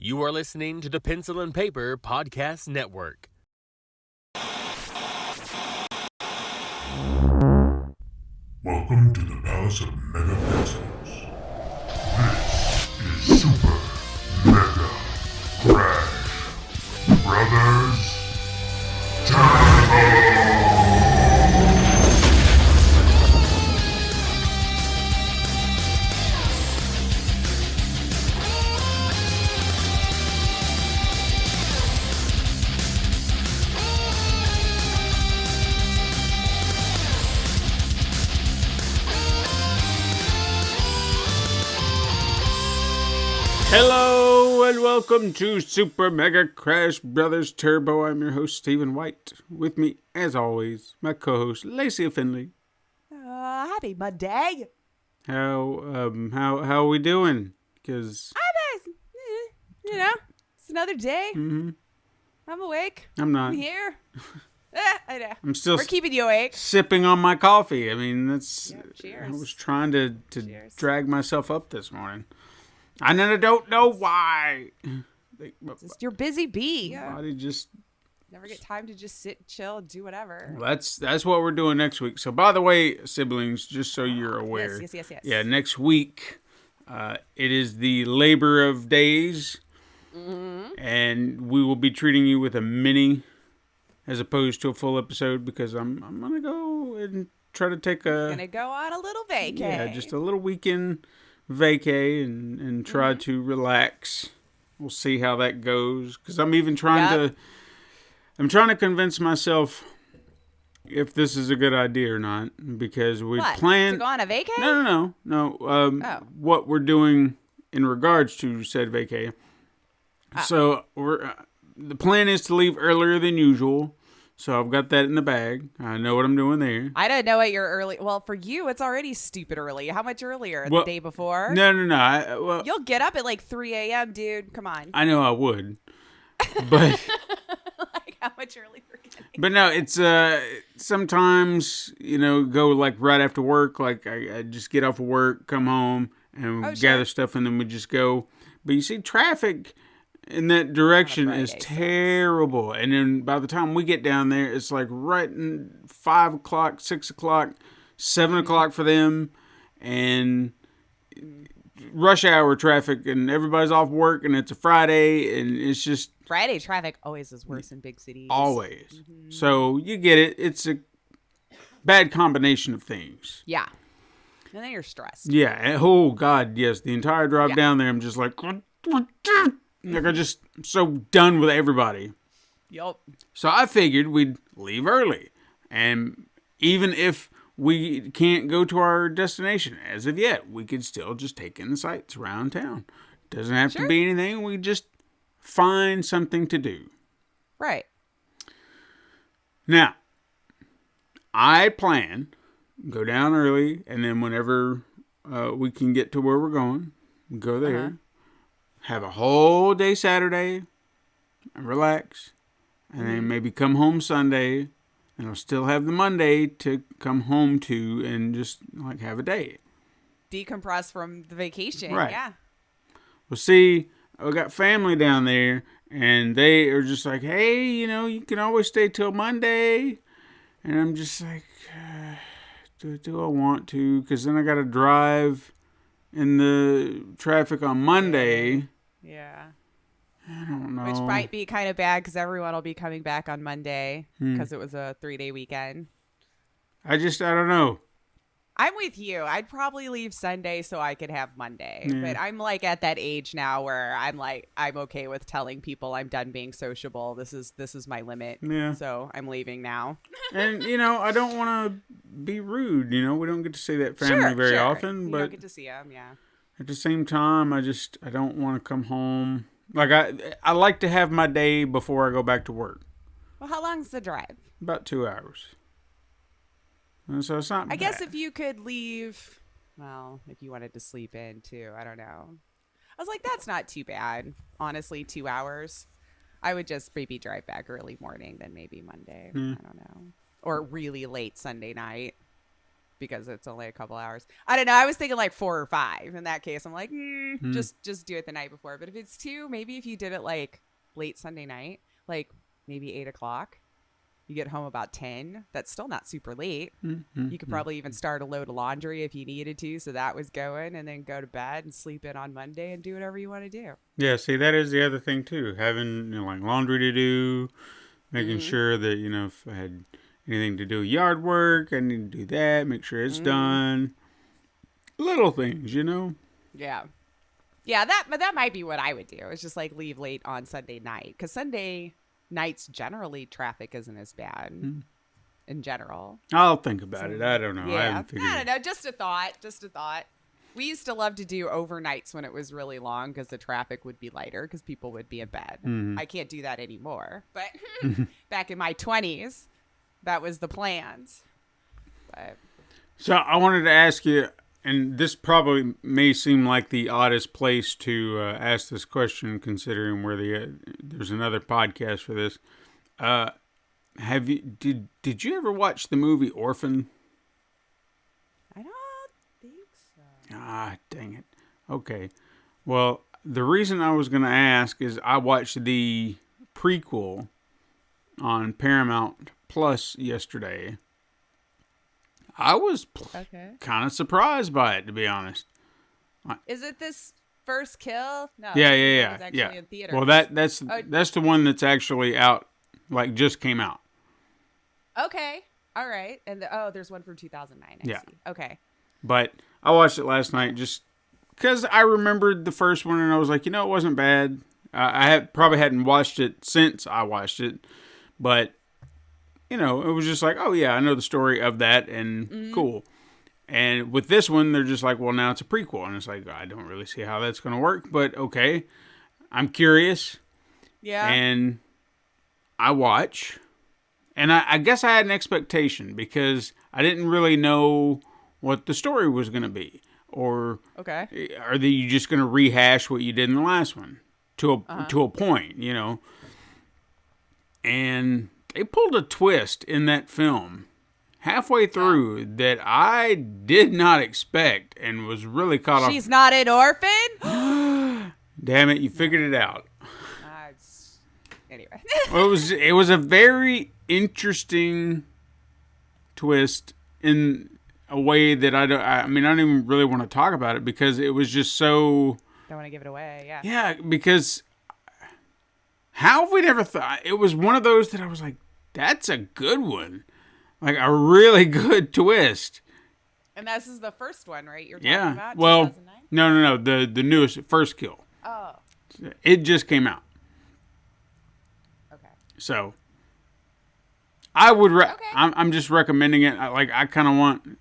You are listening to the Pencil and Paper Podcast Network. Welcome to the Palace of Mega Pencils. This is Super Mega Crash Brothers Turbo! Hello and welcome to Super Mega Crash Brothers Turbo. I'm your host, Stephen White. With me, as always, my co-host, Lacey Finley. Happy Monday. How are we doing? Because It's another day. Mm-hmm. I'm awake. I'm not. I'm here. I know. I'm still We're keeping you awake. sipping on my coffee. I mean, that's. Yep, cheers. I was trying to Cheers. drag myself up this morning. I don't know why. Just your busy bee. My body just. Never get time to just sit, chill, do whatever. That's what we're doing next week. So, by the way, siblings, just so you're aware. Yes. Yeah, next week, it is the Labor of Days, and we will be treating you with a mini, as opposed to a full episode, because I'm gonna go and try to take Gonna go on a little vacay. Yeah, just a little weekend vacay and try to relax. We'll see how that goes, because I'm even trying to convince myself if this is a good idea or not, because we planned to go on a vacay. No. What we're doing in regards to said vacay. So the plan is to leave earlier than usual. So I've got that in the bag. I know what I'm doing there. I don't know what your early. Well, for you, it's already stupid early. How much earlier? The day before? No. You'll get up at like 3 a.m., dude. Come on. I know I would, but Like how much earlier? but no, it's sometimes go like right after work. Like I just get off of work, come home, and gather stuff, and then we just go. But you see, traffic in that direction is terrible. And then by the time we get down there, it's like right in 5 o'clock, 6 o'clock, 7 o'clock for them, and rush hour traffic, and everybody's off work, and it's a Friday, and it's just Friday traffic always is worse in big cities. always. So you get it. It's a bad combination of things. Yeah. And then you're stressed. Yeah. Oh God, yes. The entire drive down there, I'm just like I'm just so done with everybody. Yup. So I figured we'd leave early. And even if we can't go to our destination as of yet, we could still just take in the sights around town. Doesn't have to be anything. We just find something to do. Right. Now, I plan go down early, and then whenever we can get to where we're going, go there. Have a whole day Saturday and relax, and then maybe come home Sunday, and I'll still have the Monday to come home to and just like have a day. Decompress from the vacation. Right. Yeah. Well, see, I got family down there, and they are just like, hey, you can always stay till Monday. And I'm just like, do I want to? Because then I got to drive in the traffic on Monday. Yeah. I don't know. Which might be kind of bad because everyone will be coming back on Monday because it was a 3-day weekend. I don't know. I'm with you. I'd probably leave Sunday so I could have Monday. Yeah. But I'm like at that age now where I'm okay with telling people I'm done being sociable. This is my limit. Yeah. So I'm leaving now. And, I don't want to be rude. We don't get to see that family very often. You But don't get to see them, yeah. at the same time, I don't want to come home. Like, I like to have my day before I go back to work. Well, how long's the drive? About 2 hours. And so it's not I guess if you could leave, well, if you wanted to sleep in too, I don't know. I was like, that's not too bad. Honestly, 2 hours. I would just maybe drive back early morning, then maybe Monday. I don't know. Or really late Sunday night. because it's only a couple hours. I don't know. I was thinking like 4 or 5. In that case, I'm like, just do it the night before. But if it's 2, maybe if you did it like late Sunday night, like maybe 8 o'clock, you get home about 10. That's still not super late. You could probably even start a load of laundry if you needed to. So that was going, and then go to bed and sleep in on Monday and do whatever you want to do. Yeah, see, that is the other thing too. Having, like laundry to do, making sure that, if I had anything to do with yard work, I need to do that, make sure it's done. Little things, Yeah. Yeah, that might be what I would do. It's just like leave late on Sunday night. Because Sunday nights, generally, traffic isn't as bad in general. I'll think about it. I don't know. Yeah. I haven't figured I don't know. Just a thought. We used to love to do overnights when it was really long because the traffic would be lighter because people would be in bed. I can't do that anymore. But back in my 20s, that was the plans. But So I wanted to ask you, and this probably may seem like the oddest place to ask this question, considering where there's another podcast for this. Did you ever watch the movie Orphan? I don't think so. Ah, dang it. Okay. Well, the reason I was going to ask is I watched the prequel on Paramount Plus yesterday. I was kind of surprised by it, to be honest. Is it this first kill? No. Yeah. It was actually in theater. Well, that's the one that's actually out, like just came out. Okay. All right. And there's one from 2009. I see. Okay. But I watched it last night just because I remembered the first one, and I was like, it wasn't bad. I probably hadn't watched it since I watched it, but it was just like, oh yeah, I know the story of that, and cool. And with this one, they're just like, well, now it's a prequel, and it's like, I don't really see how that's going to work, but okay, I'm curious. Yeah. And I watch, and I guess I had an expectation because I didn't really know what the story was going to be, or are you just going to rehash what you did in the last one to a point, And they pulled a twist in that film halfway through that I did not expect and was really caught off. She's not an orphan? Damn it, you figured it out. Anyway. Well, it was a very interesting twist in a way that I don't even really want to talk about it because it was just so... Don't want to give it away, yeah. Yeah, because how have we never thought... It was one of those that I was like, that's a good one. Like a really good twist. And this is the first one, right? You're talking about? Well, 2009? no. The newest, First Kill. Oh. It just came out. Okay. So, I would... I'm just recommending it. I kind of want...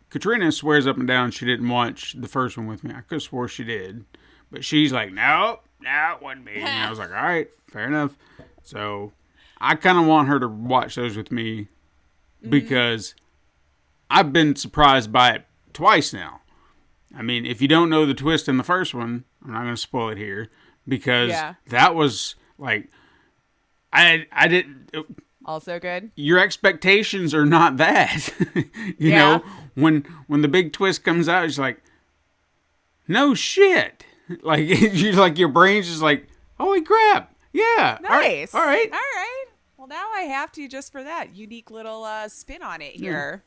Katrina swears up and down she didn't watch the first one with me. I could have swore she did. But she's like, no, it wasn't me. And I was like, all right, fair enough. So... I kind of want her to watch those with me because I've been surprised by it twice now. I mean, if you don't know the twist in the first one, I'm not going to spoil it here because that was like, I didn't. Also good. Your expectations are not that. you know, when the big twist comes out, it's like, no shit. Like, you're like, your brain's just like, holy crap. Yeah. Nice. All right. Well, now I have to just for that unique little spin on it here.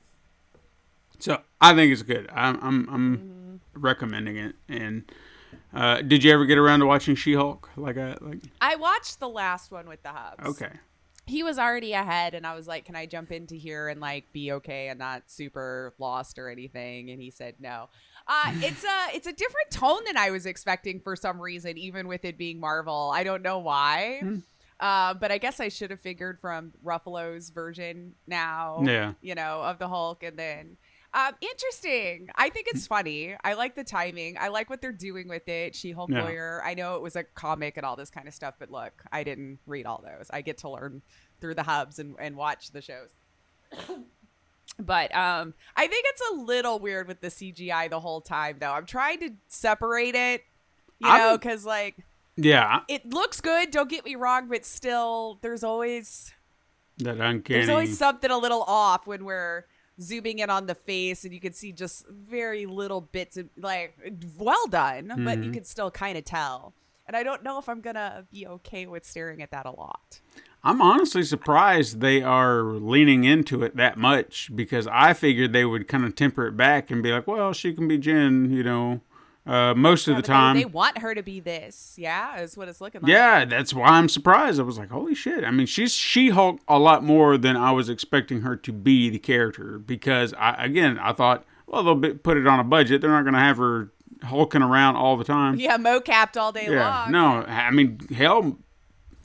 So I think it's good. I'm recommending it. And did you ever get around to watching She-Hulk? I watched the last one with the Hubs. Okay. He was already ahead, and I was like, "Can I jump into here and be okay and not super lost or anything?" And he said no. It's a different tone than I was expecting for some reason, even with it being Marvel. I don't know why. But I guess I should have figured from Ruffalo's version now, of the Hulk. And then, interesting. I think it's funny. I like the timing. I like what they're doing with it. She-Hulk lawyer. I know it was a comic and all this kind of stuff, but look, I didn't read all those. I get to learn through the Hubs and watch the shows. But I think it's a little weird with the CGI the whole time, though. I'm trying to separate it, because it looks good. Don't get me wrong, but still, there's always that uncanny. There's always something a little off when we're zooming in on the face, and you could see just very little bits of like, well done, but you could still kind of tell. And I don't know if I'm gonna be okay with staring at that a lot. I'm honestly surprised they are leaning into it that much, because I figured they would kind of temper it back and be like, well, she can be Jen, you know, most of the time. They want her to be this. Yeah, is what it's looking like. Yeah, that's why I'm surprised. I was like, holy shit. I mean, she's She-Hulk a lot more than I was expecting her to be the character, because, I thought, well, they'll put it on a budget. They're not going to have her hulking around all the time. Yeah, mocapped all day long. No, I mean, hell,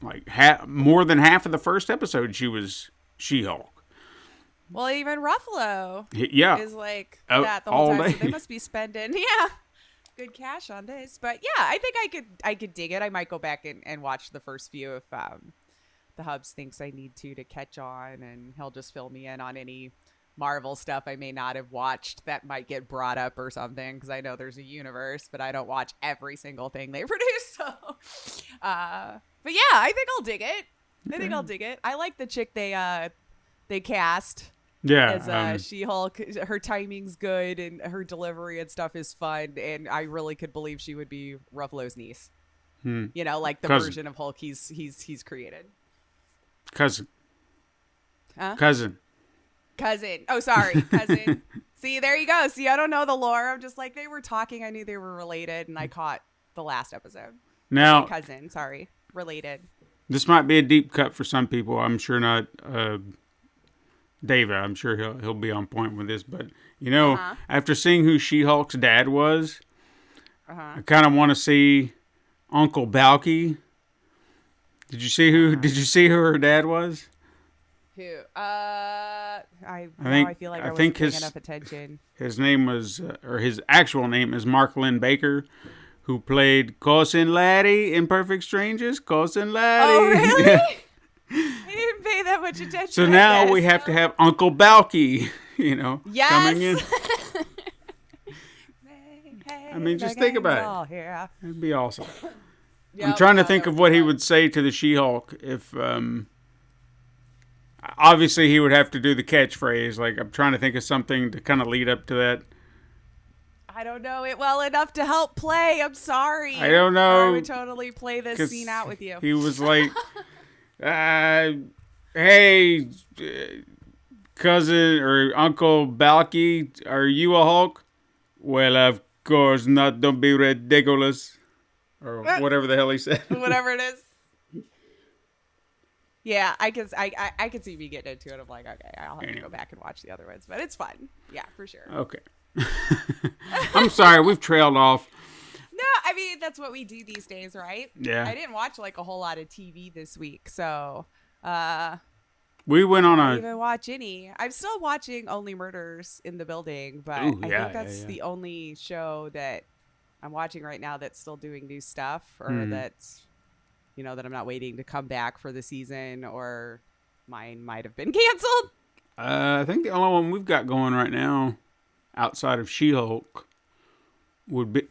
like more than half of the first episode, she was She-Hulk. Well, even Ruffalo is like that the whole all time. day. So they must be spending good cash on this. But yeah, I think I could dig it. I might go back and watch the first few if the Hubs thinks I need to catch on, and he'll just fill me in on any Marvel stuff I may not have watched that might get brought up or something, because I know there's a universe, but I don't watch every single thing they produce. So, but yeah, I think I'll dig it. I think I'll dig it. I like the chick they cast. Yeah. As She-Hulk. Her timing's good, and her delivery and stuff is fun, and I really could believe she would be Ruffalo's niece. You know, like the version of Hulk he's created. Cousin. Huh? Cousin. Oh, sorry. Cousin. See, there you go. See, I don't know the lore. I'm just like, they were talking. I knew they were related, and I caught the last episode. Now, cousin. Sorry. Related. This might be a deep cut for some people. I'm sure not. David, I'm sure he'll be on point with this. But, you know, after seeing who She-Hulk's dad was, I kind of want to see Uncle Balky. Did you see who her dad was? Who? I feel like I wasn't paying enough attention. His name was, or his actual name is Mark Lynn Baker, who played Cousin Laddie in Perfect Strangers. Cousin Laddie. Oh, really? I didn't pay that much attention. So now we have to have Uncle Balky, you know, coming in. I mean, just think about it. It'd be awesome. I'm trying to think of what he would say to the She-Hulk if, obviously he would have to do the catchphrase. Like, I'm trying to think of something to kind of lead up to that. I don't know it well enough to help play. I'm sorry. I don't know. I would totally play this scene out with you. He was like, hey, cousin or Uncle Balky, are you a Hulk? Well, of course not. Don't be ridiculous. Or whatever the hell he said. Whatever it is. Yeah, I could see me getting into it. I'm like, okay, I'll have to go back and watch the other ones. But it's fun. Yeah, for sure. Okay. I'm sorry, we've trailed off. No, I mean, that's what we do these days, right? Yeah. I didn't watch like a whole lot of TV this week, so we went on I didn't even watch any. I'm still watching Only Murders in the Building, but I think that's the only show that I'm watching right now that's still doing new stuff, or that's, you know, that I'm not waiting to come back for the season, or mine might have been canceled. I think the only one we've got going right now outside of She-Hulk would be,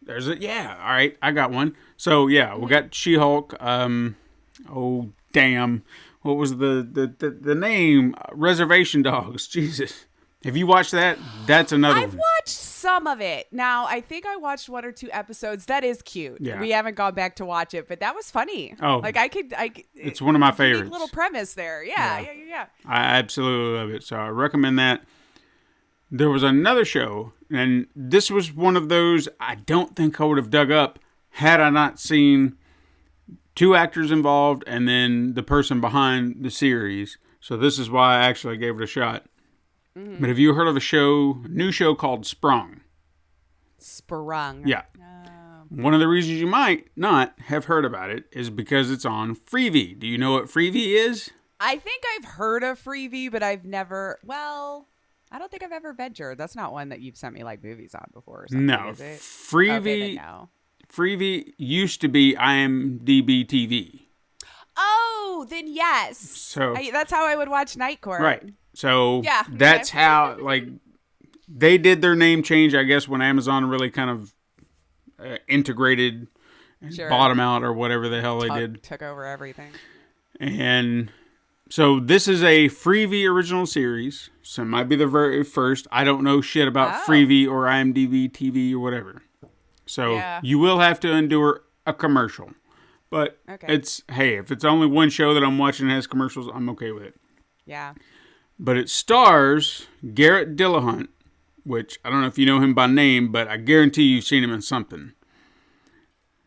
there's it. Yeah. All right. I got one. So yeah, we got She-Hulk. Oh damn. What was the name? Reservation Dogs. Jesus. Have you watched that? That's another one. I've watched some of it. Now, I think I watched 1 or 2 episodes. That is cute. Yeah. We haven't gone back to watch it, but that was funny. Oh. Like it's one of my favorites. Little premise there. Yeah. I absolutely love it. So I recommend that. There was another show, and this was one of those I don't think I would have dug up had I not seen 2 actors involved and then the person behind the series. So this is why I actually gave it a shot. Mm-hmm. But have you heard of a new show called Sprung? Sprung. Yeah. One of the reasons you might not have heard about it is because it's on Freevee. Do you know what Freevee is? I think I've heard of Freevee, but I've never, I don't think I've ever ventured. That's not one that you've sent me like movies on before or something, no, is it? Freevee, okay, no. Freevee used to be IMDb TV. Oh, then yes. So that's how I would watch Night Court. Right. So that's how, like, they did their name change, I guess, when Amazon really kind of integrated and bought them out or whatever the hell they did. Took over everything. And So this is a Freevee original series. So it might be the very first. I don't know shit about Freevee or IMDb TV or whatever. So you will have to endure a commercial. But if it's only one show that I'm watching that has commercials, I'm okay with it. Yeah. But it stars Garrett Dillahunt, which I don't know if you know him by name, but I guarantee you've seen him in something.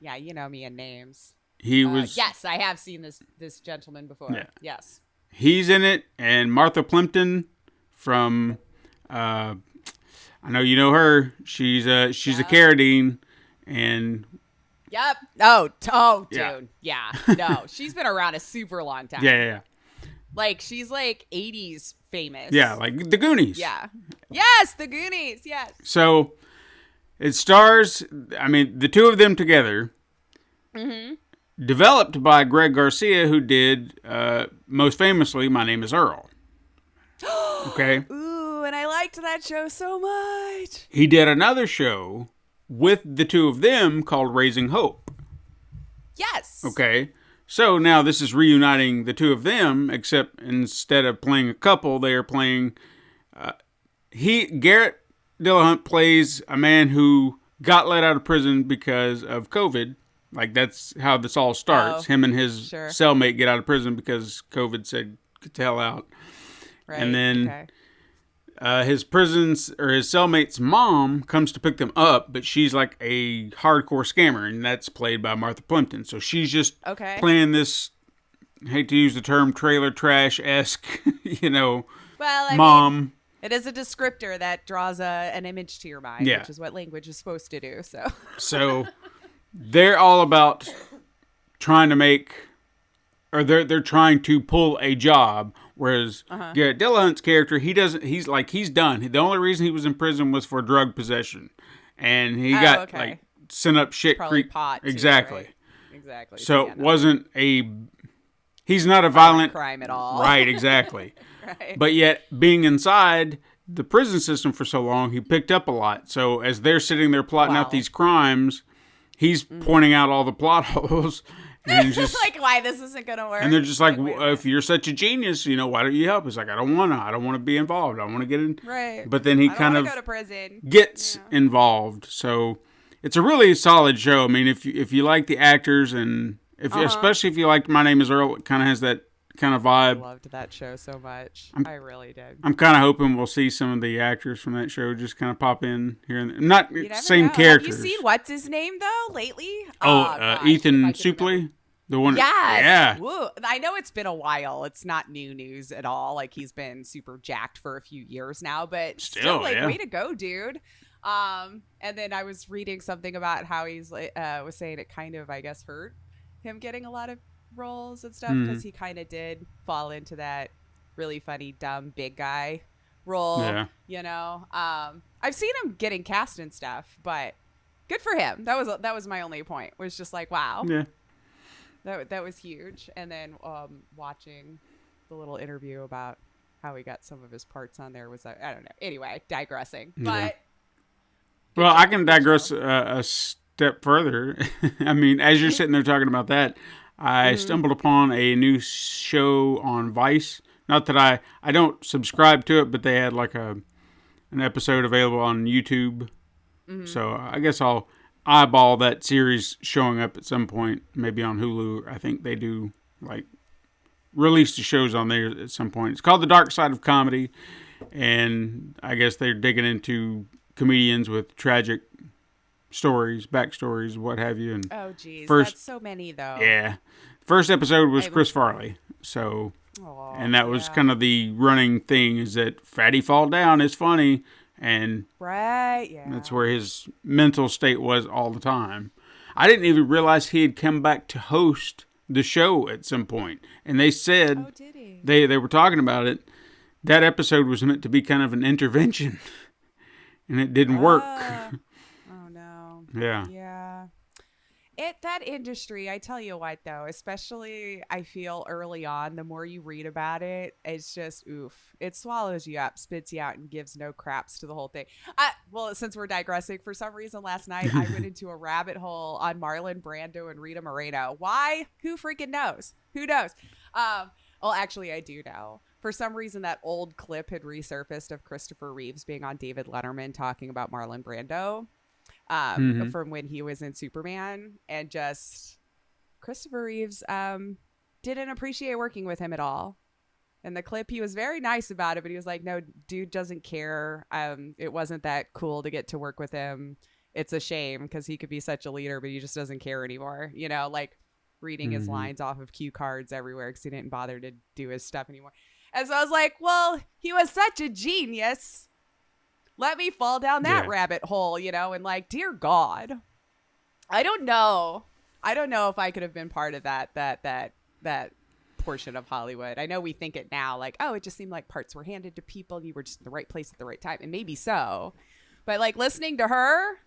Yeah, you know me in names. He was. Yes, I have seen this gentleman before. Yeah. Yes. He's in it, and Martha Plimpton from. I know you know her. She's a Carradine, and. Yep. Oh, dude. Yeah. No, she's been around a super long time. Yeah. Like, she's like 80s famous. Yeah, like The Goonies. Yeah. Yes, The Goonies. Yes. So, it stars, the two of them together. Mm-hmm. Developed by Greg Garcia, who did, most famously, My Name is Earl. Okay? Ooh, and I liked that show so much. He did another show with the two of them called Raising Hope. Yes. Okay? So now this is reuniting the two of them, except instead of playing a couple, they are playing... Garrett Dillahunt plays a man who got let out of prison because of COVID. Like, that's how this all starts. Him and his cellmate get out of prison because COVID said, get the hell out. Right. And then his cellmate's mom comes to pick them up, but she's like a hardcore scammer, and that's played by Martha Plimpton. So she's just playing this, I hate to use the term, trailer trash-esque, mom. It is a descriptor that draws an image to your mind, which is what language is supposed to do. So they're all about trying to make, or they're trying to pull a job. Whereas Garrett Dillahunt's character, he's done. The only reason he was in prison was for drug possession, and he got like sent up shit creek. Pot too, exactly. Right? Exactly. So it wasn't he's not a violent crime at all. Right. Exactly. Right. But yet, being inside the prison system for so long, he picked up a lot. So as they're sitting there plotting out these crimes, he's pointing out all the plot holes. And he's just like, why this isn't going to work. And they're just like, if you're such a genius, why don't you help? He's like, I don't want to be involved. I want to get in. Right. But then he kind of go to prison. Gets involved. So it's a really solid show. I mean, if you like the actors and especially if you liked My Name is Earl, it kind of has that kind of vibe. I loved that show so much. I really did. I'm kind of hoping we'll see some of the actors from that show just kind of pop in here and there. Not same characters. Have you seen what's his name though lately? Ethan Suplee. The one. Yes. Yeah. Woo. I know it's been a while. It's not new news at all. Like, he's been super jacked for a few years now, but still way to go, dude. And then I was reading something about how he's was saying it kind of, I guess, hurt him getting a lot of roles and stuff because he kind of did fall into that really funny, dumb, big guy role. Yeah. I've seen him getting cast and stuff, but good for him. That was my only point. Was just like, wow. Yeah. That was huge. And then watching the little interview about how he got some of his parts on there was, I don't know. Anyway, digressing. But well, I can digress a step further. I mean, as you're sitting there talking about that, I stumbled upon a new show on Vice. Not that I don't subscribe to it, but they had like an episode available on YouTube. So I guess I'll eyeball that series showing up at some point, maybe on Hulu. I think they do like release the shows on there at some point. It's called The Dark Side of Comedy, and I guess they're digging into comedians with tragic stories, backstories, what have you. And oh, geez, that's so many though. Yeah, first episode was Chris Farley, so and that was kind of the running thing is that Fatty Fall Down is funny. And that's where his mental state was all the time. I didn't even realize he had come back to host the show at some point. And they said, did he? They were talking about it. That episode was meant to be kind of an intervention. And it didn't work. Oh, no. Yeah. Yeah. That industry, I tell you what, though, especially I feel early on, the more you read about it, it's just, oof. It swallows you up, spits you out, and gives no craps to the whole thing. Well, since we're digressing, for some reason last night, I went into a rabbit hole on Marlon Brando and Rita Moreno. Why? Who freaking knows? Who knows? Well, actually, I do know. For some reason, that old clip had resurfaced of Christopher Reeves being on David Letterman talking about Marlon Brando from when he was in Superman. And just Christopher Reeves didn't appreciate working with him at all. In the clip, he was very nice about it, but he was like, no, dude doesn't care. It wasn't that cool to get to work with him. It's a shame because he could be such a leader, but he just doesn't care anymore. You know, like reading his lines off of cue cards everywhere because he didn't bother to do his stuff anymore. And so I was like, well, he was such a genius. Let me fall down that rabbit hole, you know, and like, dear God, I don't know. I don't know if I could have been part of that portion of Hollywood. I know we think it now, like, oh, it just seemed like parts were handed to people. You were just in the right place at the right time. And maybe so. But like listening to her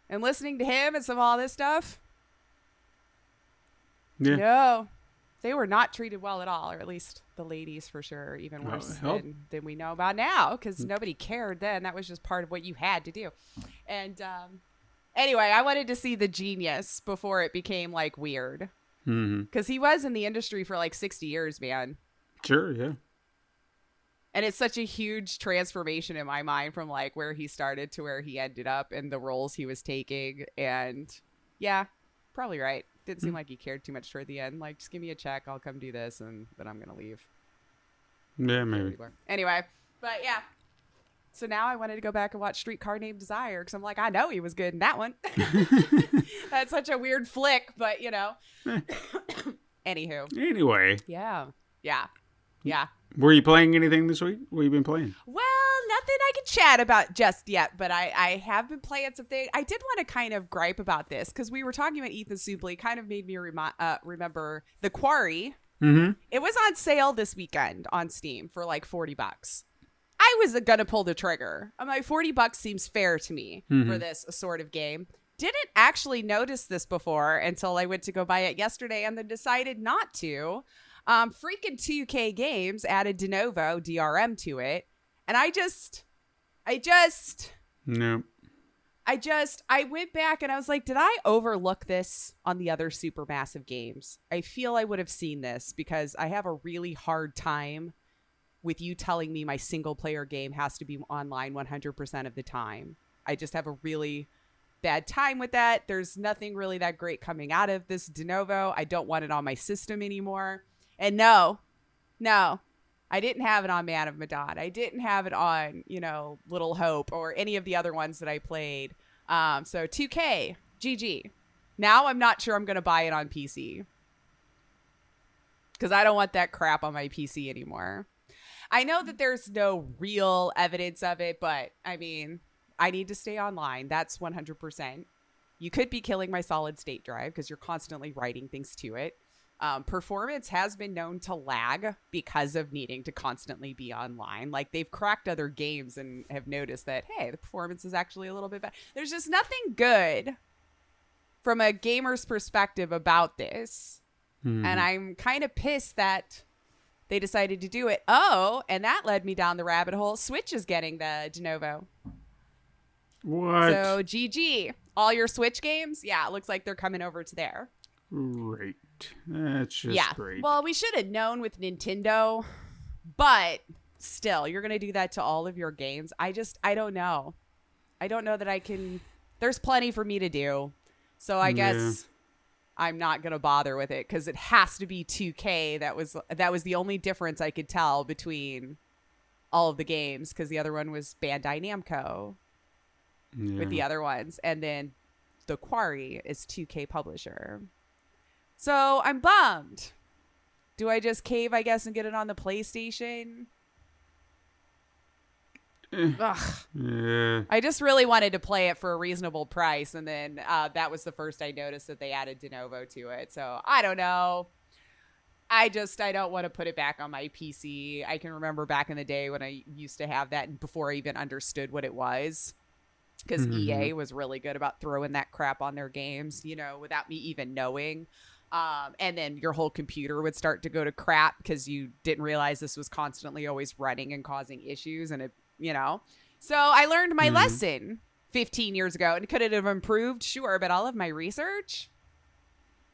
and listening to him and some of all this stuff. Yeah. No, they were not treated well at all, or at least the ladies for sure, even worse than we know about now, because nobody cared then. That was just part of what you had to do. And anyway, I wanted to see the genius before it became like weird, because he was in the industry for like 60 years, man. Sure, yeah. And it's such a huge transformation in my mind from like where he started to where he ended up and the roles he was taking. And yeah, probably right. Didn't seem like he cared too much toward the end. Like, just give me a check. I'll come do this, and then I'm going to leave. Yeah, maybe. Anyway, but yeah. So now I wanted to go back and watch Streetcar Named Desire, because I'm like, I know he was good in that one. That's such a weird flick, but, you know. Anywho. Anyway. Yeah. Were you playing anything this week? What have you been playing? Well, nothing I can chat about just yet, but I have been playing something. I did want to kind of gripe about this because we were talking about Ethan Suplee. Kind of made me remember The Quarry. It was on sale this weekend on Steam for like $40. I was gonna pull the trigger. I'm like, $40 seems fair to me for this sort of game. Didn't actually notice this before until I went to go buy it yesterday and then decided not to. Freaking 2K Games added de novo DRM to it. And I went back and I was like, did I overlook this on the other Supermassive games? I feel I would have seen this because I have a really hard time with you telling me my single player game has to be online 100% of the time. I just have a really bad time with that. There's nothing really that great coming out of this de novo. I don't want it on my system anymore. And no, I didn't have it on Man of Medan. I didn't have it on, Little Hope or any of the other ones that I played. So 2K, GG. Now I'm not sure I'm going to buy it on PC because I don't want that crap on my PC anymore. I know that there's no real evidence of it, but I mean, I need to stay online. That's 100%. You could be killing my solid state drive because you're constantly writing things to it. Performance has been known to lag because of needing to constantly be online. Like they've cracked other games and have noticed that, hey, the performance is actually a little bit better. There's just nothing good from a gamer's perspective about this. And I'm kind of pissed that they decided to do it. Oh, and that led me down the rabbit hole. Switch is getting the de novo. What? So GG. All your Switch games? Yeah, it looks like they're coming over to there. Great. That's just great. Well, we should have known with Nintendo, but still, you're going to do that to all of your games. I don't know. I don't know that I can. There's plenty for me to do. So I guess I'm not going to bother with it because it has to be 2K. That was the only difference I could tell between all of the games because the other one was Bandai Namco with the other ones. And then The Quarry is 2K publisher. So I'm bummed. Do I just cave, I guess, and get it on the PlayStation? Ugh. Yeah. I just really wanted to play it for a reasonable price. And then that was the first I noticed that they added de novo to it. So I don't know. I don't want to put it back on my PC. I can remember back in the day when I used to have that before I even understood what it was. Because EA was really good about throwing that crap on their games, without me even knowing. And then your whole computer would start to go to crap because you didn't realize this was constantly always running and causing issues. And so I learned my lesson 15 years ago. And could it have improved? Sure. But all of my research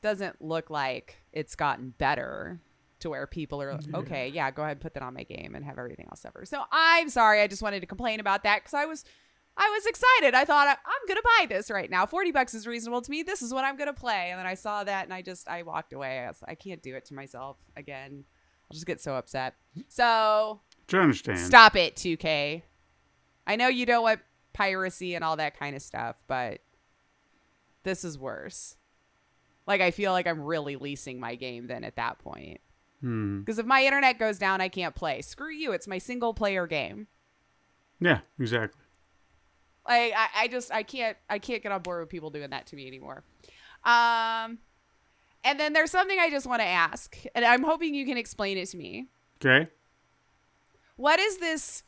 doesn't look like it's gotten better. to where people are okay, yeah, go ahead and put that on my game and have everything else separate. So I'm sorry. I just wanted to complain about that because I was excited. I thought I'm going to buy this right now. $40 is reasonable to me. This is what I'm going to play. And then I saw that and I walked away. I can't do it to myself again. I'll just get so upset. So I understand. Stop it, 2K. I know you don't want piracy and all that kind of stuff, but this is worse. Like, I feel like I'm really leasing my game then at that point. Because if my internet goes down, I can't play. Screw you. It's my single player game. Yeah, exactly. Like, I can't get on board with people doing that to me anymore. And then there's something I just want to ask, and I'm hoping you can explain it to me. Okay. What is this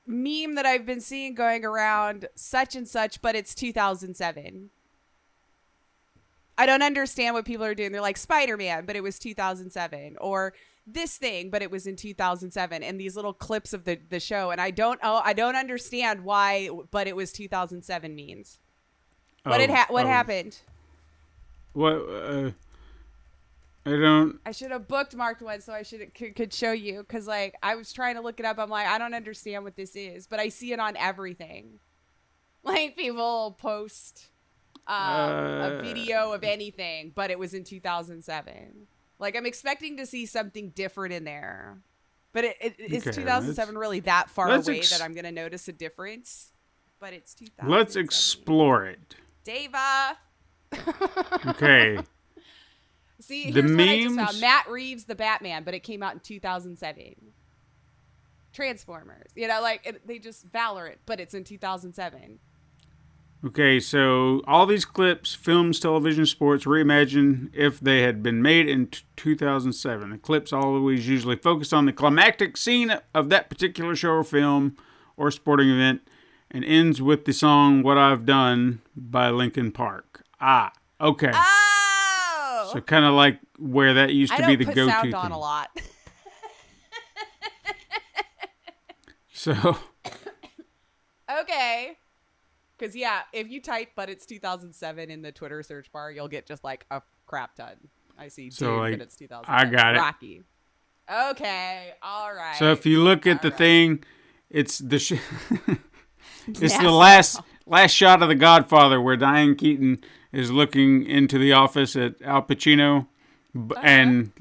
meme that I've been seeing going around, such and such, but it's 2007? I don't understand what people are doing. They're like Spider-Man, but it was 2007, or this thing, but it was in 2007, and these little clips of the show, and I don't understand why, but it was 2007 means. What happened? What? I don't. I should have bookmarked one so I could show you, because like I was trying to look it up. I'm like, I don't understand what this is, but I see it on everything. Like, people post a video of anything, but it was in 2007. Like, I'm expecting to see something different in there, but is 2007 really that far away that I'm gonna notice a difference? But it's 2007. Let's explore it, Dava. Okay. See, here's what I just found. Matt Reeves, the Batman, but it came out in 2007. Transformers, they just Valorant, but it's in 2007. Okay, so all these clips, films, television, sports, reimagined if they had been made in 2007. The clips always usually focus on the climactic scene of that particular show or film or sporting event, and ends with the song "What I've Done" by Linkin Park. Okay. Oh! So kind of like where that used to be the go-to thing. I don't put sound on a lot. So. Okay. Because, yeah, if you type, but it's 2007 in the Twitter search bar, you'll get just like a crap ton. I see. So, but it's 2007. I got it. Rocky. Okay. All right. So if you look at the thing, it's the it's the last shot of The Godfather where Diane Keaton is looking into the office at Al Pacino, and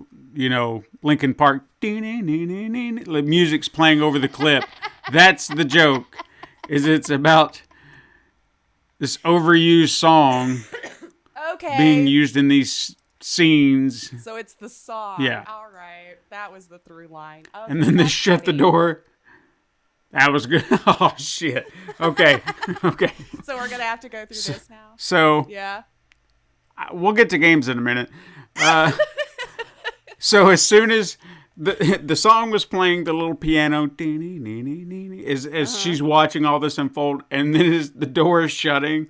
Linkin Park, the music's playing over the clip. That's the joke. It's about this overused song being used in these scenes. So it's the song. Yeah. All right. That was the through line. Okay, and then they shut the door. That was good. Oh, shit. Okay. Okay. So we're going to have to go through this now? So. Yeah. We'll get to games in a minute. So as soon as the song was playing, the little piano as she's watching all this unfold, and then as the door is shutting,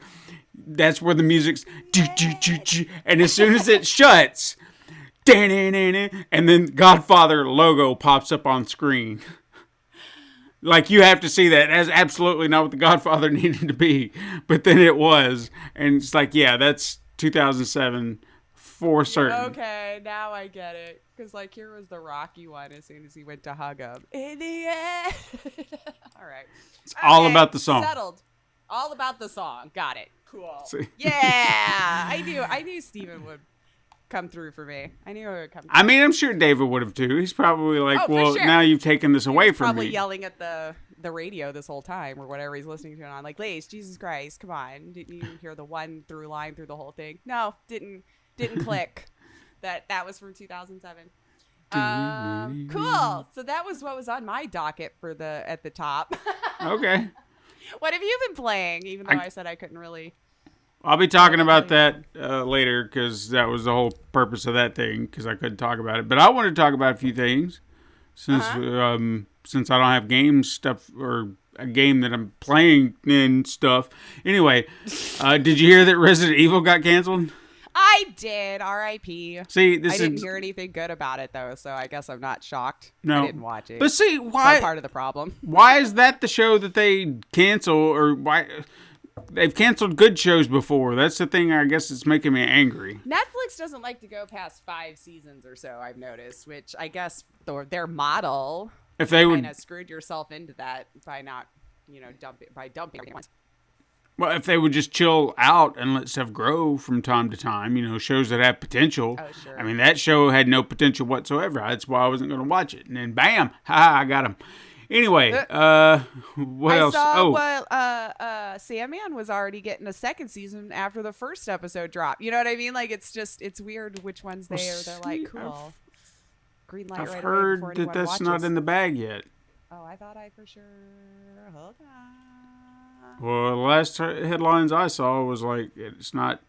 that's where the music's and as soon as it shuts, and then Godfather logo pops up on screen. Like, you have to see that. That's absolutely not what the Godfather needed to be, but then it was, and it's like, yeah, that's 2007 for certain. Okay, now I get it. Because, like, here was the Rocky one as soon as he went to hug him. In the end. All right. It's all about the song. Settled. All about the song. Got it. Cool. See? Yeah. I knew Steven would come through for me. I knew it would come through. I mean, I'm sure David would have too. He's probably like, well, sure. Now you've taken this away from me. Probably yelling at the radio this whole time or whatever he's listening to it on. Like, Lace, Jesus Christ, come on. Didn't you hear the one through line through the whole thing? No, didn't click. That was from 2007. Cool. So that was what was on my docket for at the top. Okay. What have you been playing? Even though I said I couldn't really. I'll be talking about that later because that was the whole purpose of that thing because I couldn't talk about it. But I want to talk about a few things since I don't have game stuff or a game that I'm playing and stuff. Anyway, did you hear that Resident Evil got canceled? I did. R.I.P. See, I didn't hear anything good about it though, so I guess I'm not shocked. No, I didn't watch it. But see, why? That's part of the problem. Why is that the show that they cancel, or why? they've canceled good shows before. That's the thing. I guess it's making me angry. Netflix doesn't like to go past 5 seasons or so, I've noticed, which I guess their model, If they would, kind of screwed yourself into that by not, dumping it once. well, if they would just chill out and let stuff grow from time to time, shows that have potential. Oh, sure. I mean, that show had no potential whatsoever. That's why I wasn't going to watch it. And then, bam, I got him. Anyway, what else? Sandman was already getting a second season after the first episode dropped. You know what I mean? Like, it's weird which ones they're like, cool. Green light I've right heard away before that anyone that's watches. not in the bag yet. Oh, I thought I for sure. Hold on. Well, the last headlines I saw was like, it's not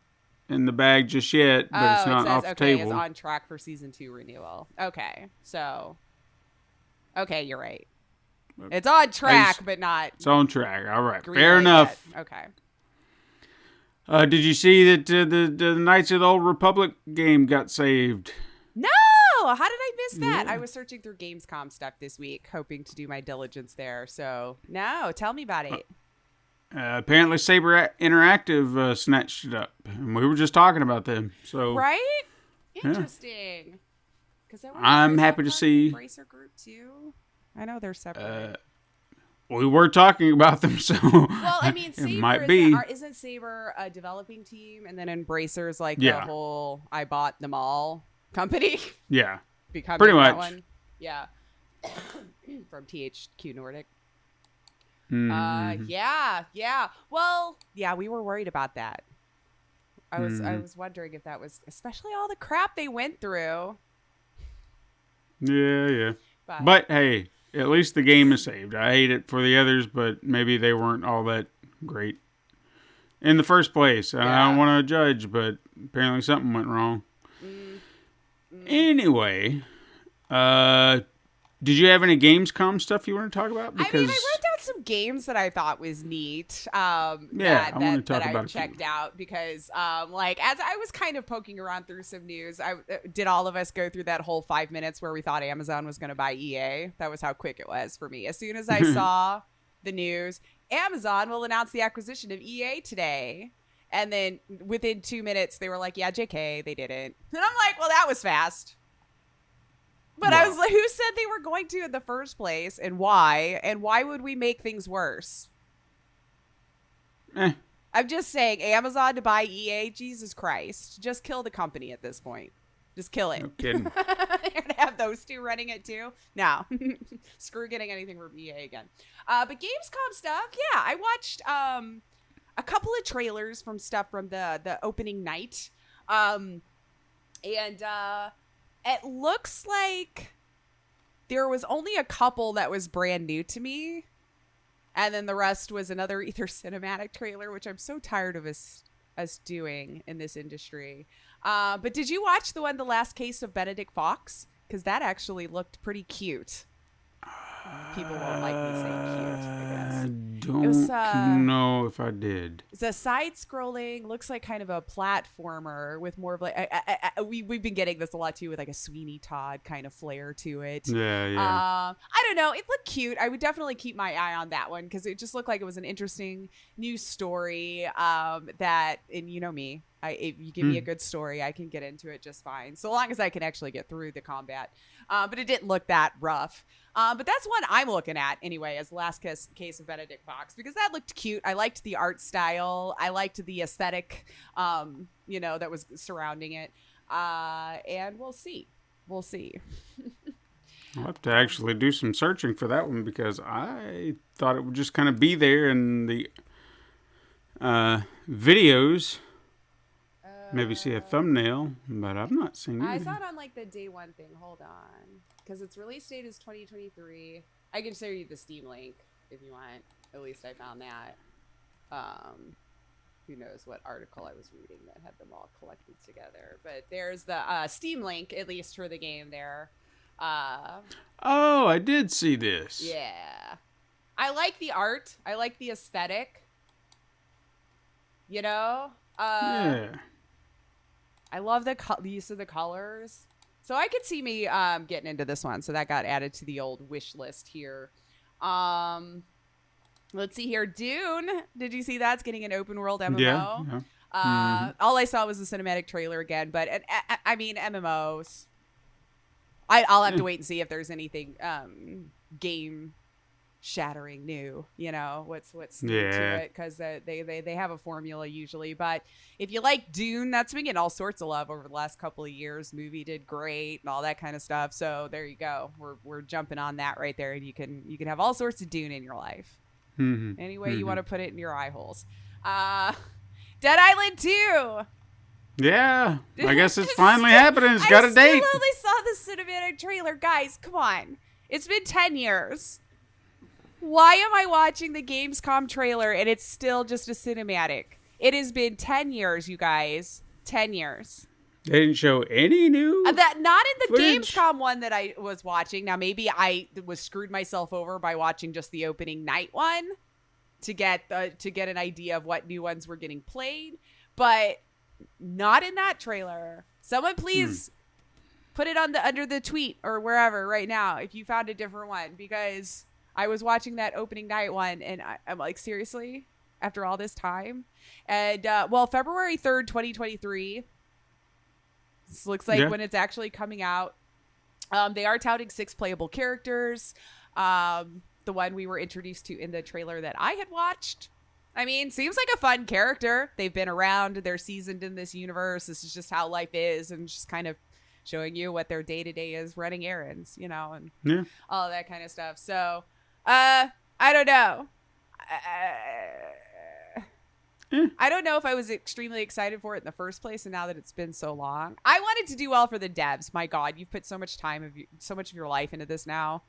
in the bag just yet, but it's not off the table. It's on track for season 2 renewal. Okay, so. Okay, you're right. It's on track, but not. It's on track. All right. Fair enough. Yet. Okay. Did you see that the Knights of the Old Republic game got saved? No! How did I miss that? Yeah. I was searching through Gamescom stuff this week, hoping to do my diligence there. So, no, tell me about it. Apparently, Saber Interactive snatched it up, and we were just talking about them. So right? Interesting. Yeah. I'm happy to see. Embracer Group too. I know they're separate. We were talking about them, so well, I mean, it Saber might be. Isn't Saber a developing team, and then Embracer's like the whole I bought them all company? Yeah, pretty much. That one. Yeah, from THQ Nordic. Mm-hmm. Yeah. Well, yeah, we were worried about that. I was wondering if that was, especially all the crap they went through. Yeah. But hey, at least the game is saved. I hate it for the others, but maybe they weren't all that great in the first place. Yeah. I don't want to judge, but apparently something went wrong. Anyway, did you have any Gamescom stuff you want to talk about? Because I mean, I wrote down some games that I thought was neat. I want to talk about I checked out because, like, as I was kind of poking around through some news, did all of us go through that whole 5 minutes where we thought Amazon was going to buy EA? That was how quick it was for me. As soon as I saw the news, Amazon will announce the acquisition of EA today. And then within 2 minutes, they were like, yeah, JK, they didn't. And I'm like, well, that was fast. But I was like, who said they were going to in the first place, and why? And why would we make things worse? I'm just saying, Amazon to buy EA, Jesus Christ. Just kill the company at this point. Just kill it. No kidding. You're going to have those two running it too? No. Screw getting anything from EA again. But Gamescom stuff, yeah. I watched a couple of trailers from stuff from the opening night. It looks like there was only a couple that was brand new to me. And then the rest was another either cinematic trailer, which I'm so tired of us doing in this industry. But did you watch the Last Case of Benedict Fox? Because that actually looked pretty cute. People won't like me saying cute, I guess. Don't know if I did. It's a side-scrolling, looks like kind of a platformer with more of like we've been getting this a lot too with like a Sweeney Todd kind of flair to it. Yeah. I don't know. It looked cute. I would definitely keep my eye on that one because it just looked like it was an interesting new story. That, and you know me, if you give me a good story, I can get into it just fine, so long as I can actually get through the combat. But it didn't look that rough. But that's one I'm looking at anyway as Last Case of Benedict Fox because that looked cute. I liked the art style. I liked the aesthetic, that was surrounding it. And we'll see. I'll have to actually do some searching for that one because I thought it would just kind of be there in the videos. Maybe see a thumbnail, but I'm not seeing it. I saw it on like the day one thing. Hold on. Because its release date is 2023. I can show you the Steam link if you want. At least I found that. Who knows what article I was reading that had them all collected together. But there's the Steam link, at least for the game there. Oh, I did see this. Yeah. I like the art. I like the aesthetic. Yeah. I love the use of the colors. So I could see me getting into this one. So that got added to the old wish list here. Let's see here. Dune. Did you see that's getting an open world MMO? Yeah. All I saw was the cinematic trailer again, but I mean MMOs. I'll have to wait and see if there's anything game shattering new, what's new to it, because they have a formula usually. But if you like Dune, that's been getting all sorts of love over the last couple of years. Movie did great and all that kind of stuff. So there you go. We're jumping on that right there, and you can have all sorts of Dune in your life. Any way you want to put it in your eye holes. Dead Island 2. Yeah, I guess it's finally happening. It's got a date. I still only saw the cinematic trailer. Guys, come on. It's been 10 years. Why am I watching the Gamescom trailer and it's still just a cinematic? It has been 10 years, you guys. 10 years. They didn't show any new that not in the footage? Gamescom one that I was watching. Now, maybe I was screwed myself over by watching just the opening night one to get an idea of what new ones were getting played. But not in that trailer. Someone please put it under the tweet or wherever right now if you found a different one, because I was watching that opening night one and I'm like, seriously, after all this time? And February 3rd, 2023. This looks like when it's actually coming out. They are touting 6 playable characters. The one we were introduced to in the trailer that I had watched. I mean, seems like a fun character. They've been around. They're seasoned in this universe. This is just how life is, and just kind of showing you what their day-to-day is, running errands, and all that kind of stuff. So, I don't know. I don't know if I was extremely excited for it in the first place, and now that it's been so long. I wanted to do well for the devs. My God, you've put so much so much of your life into this now.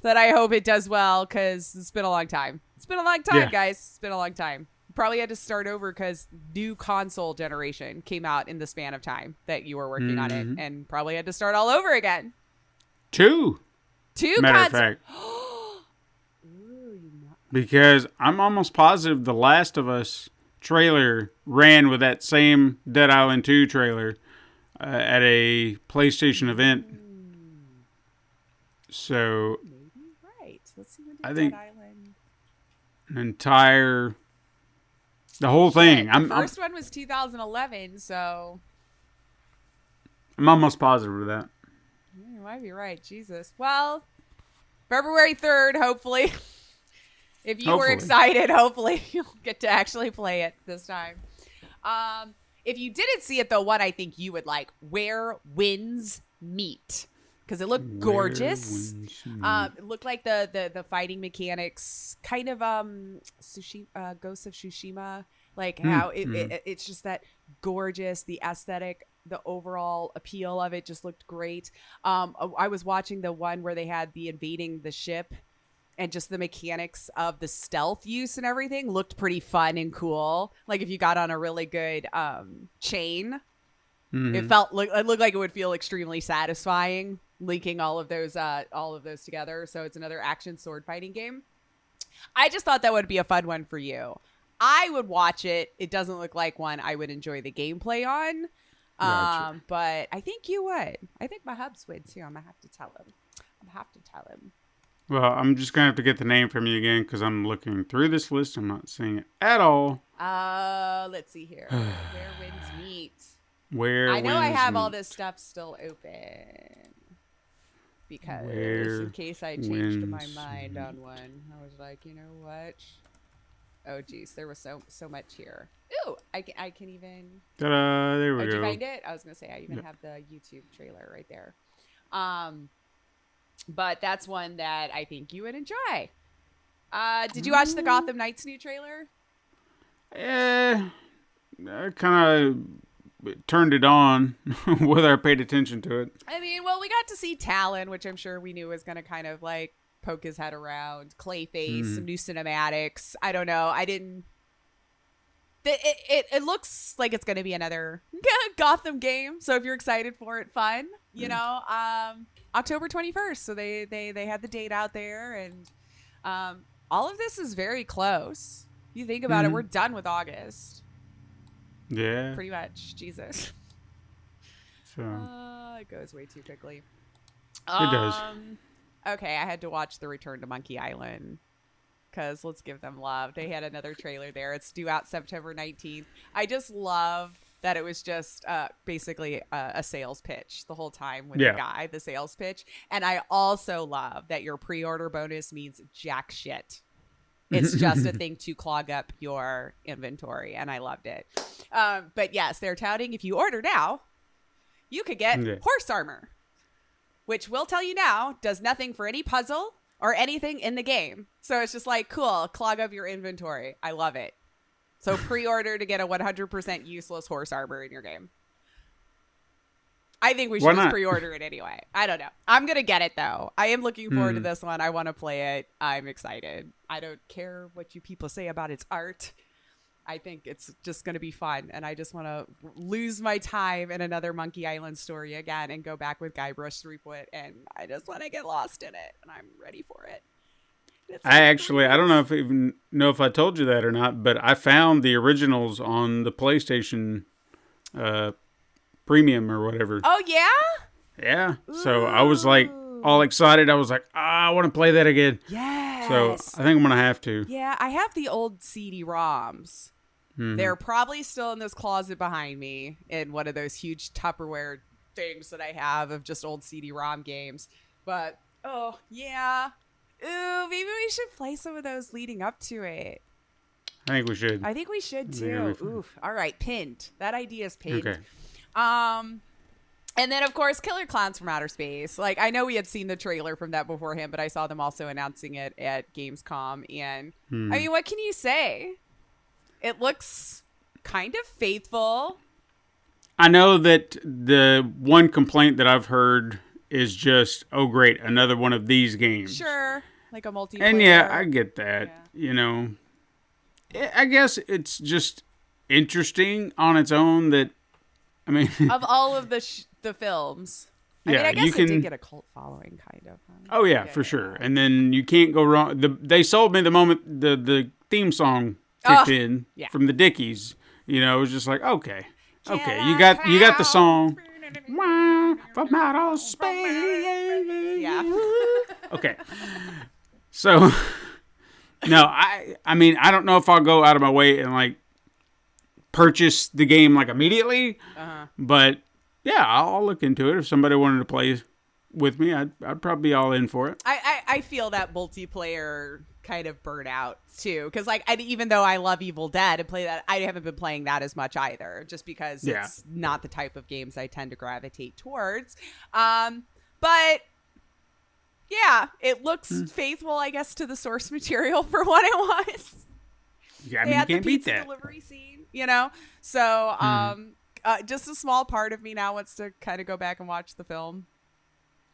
That I hope it does well, because it's been a long time. It's been a long time, guys. It's been a long time. Probably had to start over because new console generation came out in the span of time that you were working on it, and probably had to start all over again. Two matter of fact. Because I'm almost positive The Last of Us trailer ran with that same Dead Island 2 trailer at a PlayStation event. So Let's see when I Dead think Island. The whole thing. The first one was 2011, so I'm almost positive of that. You might be right. Jesus. Well, February 3rd, hopefully. If you were excited, hopefully you'll get to actually play it this time. If you didn't see it, though, what I think you would like, Where Winds Meet. Because it looked gorgeous. It looked like the fighting mechanics, kind of Ghost of Tsushima. Like how it's just that gorgeous, the aesthetic, the overall appeal of it just looked great. I was watching the one where they had the invading the ship, and just the mechanics of the stealth use and everything looked pretty fun and cool. Like if you got on a really good chain, it looked like it would feel extremely satisfying, linking all of those together. So it's another action sword fighting game. I just thought that would be a fun one for you. I would watch it. It doesn't look like one I would enjoy the gameplay on. Gotcha. But I think you would. I think my hubs would too. I'm gonna have to tell him. Well, I'm just gonna have to get the name from you again, because I'm looking through this list. I'm not seeing it at all. Let's see here. Where Winds Meet. I know I have all this stuff still open, because in case I changed my mind on one, I was like, you know what? Oh geez, there was so much here. Ooh, I can even. Ta-da! There we go. Did you find it? I was gonna say I even have the YouTube trailer right there. But that's one that I think you would enjoy. Did you watch the Gotham Knights new trailer? I kind of turned it on whether I paid attention to it. I mean, well, we got to see Talon, which I'm sure we knew was going to kind of like poke his head around. Clayface, some new cinematics. I don't know. I didn't. It looks like it's going to be another Gotham game. So if you're excited for it, fun. October 21st. So they had the date out there, and all of this is very close. If you think about it, we're done with August. Yeah. Pretty much. Jesus. So it goes way too quickly. It does. Okay, I had to watch The Return to Monkey Island because let's give them love. They had another trailer there. It's due out September 19th. I just love that it was just basically a sales pitch the whole time with the sales pitch. And I also love that your pre-order bonus means jack shit. It's just a thing to clog up your inventory, and I loved it. But yes, they're touting if you order now, you could get horse armor, which we'll tell you now does nothing for any puzzle or anything in the game. So it's just like, cool, clog up your inventory. I love it. So pre-order to get a 100% useless horse armor in your game. I think we should just pre-order it anyway. I don't know. I'm going to get it, though. I am looking forward to this one. I want to play it. I'm excited. I don't care what you people say about its art. I think it's just going to be fun. And I just want to lose my time in another Monkey Island story again and go back with Guybrush Threepwood. And I just want to get lost in it. And I'm ready for it. I don't know if I told you that or not, but I found the originals on the PlayStation Premium or whatever. Oh, yeah? Yeah. So I was like all excited. I was like, I want to play that again. Yes. So I think I'm going to have to. Yeah, I have the old CD-ROMs. Mm-hmm. They're probably still in this closet behind me in one of those huge Tupperware things that I have of just old CD-ROM games. But, oh, yeah. Ooh, maybe we should play some of those leading up to it. I think we should. I think we should too. Oof. All right, pinned. That idea is pinned. Okay. And then of course, Killer Clowns from Outer Space. Like I know we had seen the trailer from that beforehand, but I saw them also announcing it at Gamescom. And I mean, what can you say? It looks kind of faithful. I know that the one complaint that I've heard is just, oh great, another one of these games. Sure. Like a multiplayer. And yeah, I get that. Yeah. You know, I guess it's just interesting on its own that, I mean, of all of the films. I mean, I guess it did get a cult following, kind of. Oh yeah, for sure. And then you can't go wrong. They sold me the moment the theme song kicked in from the Dickies. You know, it was just like, okay, you got the song. From outer space. Yeah. Okay. So, no, I mean, I don't know if I'll go out of my way and like purchase the game like immediately, but yeah, I'll look into it. If somebody wanted to play with me, I'd probably be all in for it. I feel that multiplayer kind of burnout too, because like even though I love Evil Dead and play that, I haven't been playing that as much either, just because it's not the type of games I tend to gravitate towards. But yeah, it looks faithful, I guess, to the source material for what it was. Yeah, I mean, you can't beat that delivery scene, you know. So just a small part of me now wants to kind of go back and watch the film,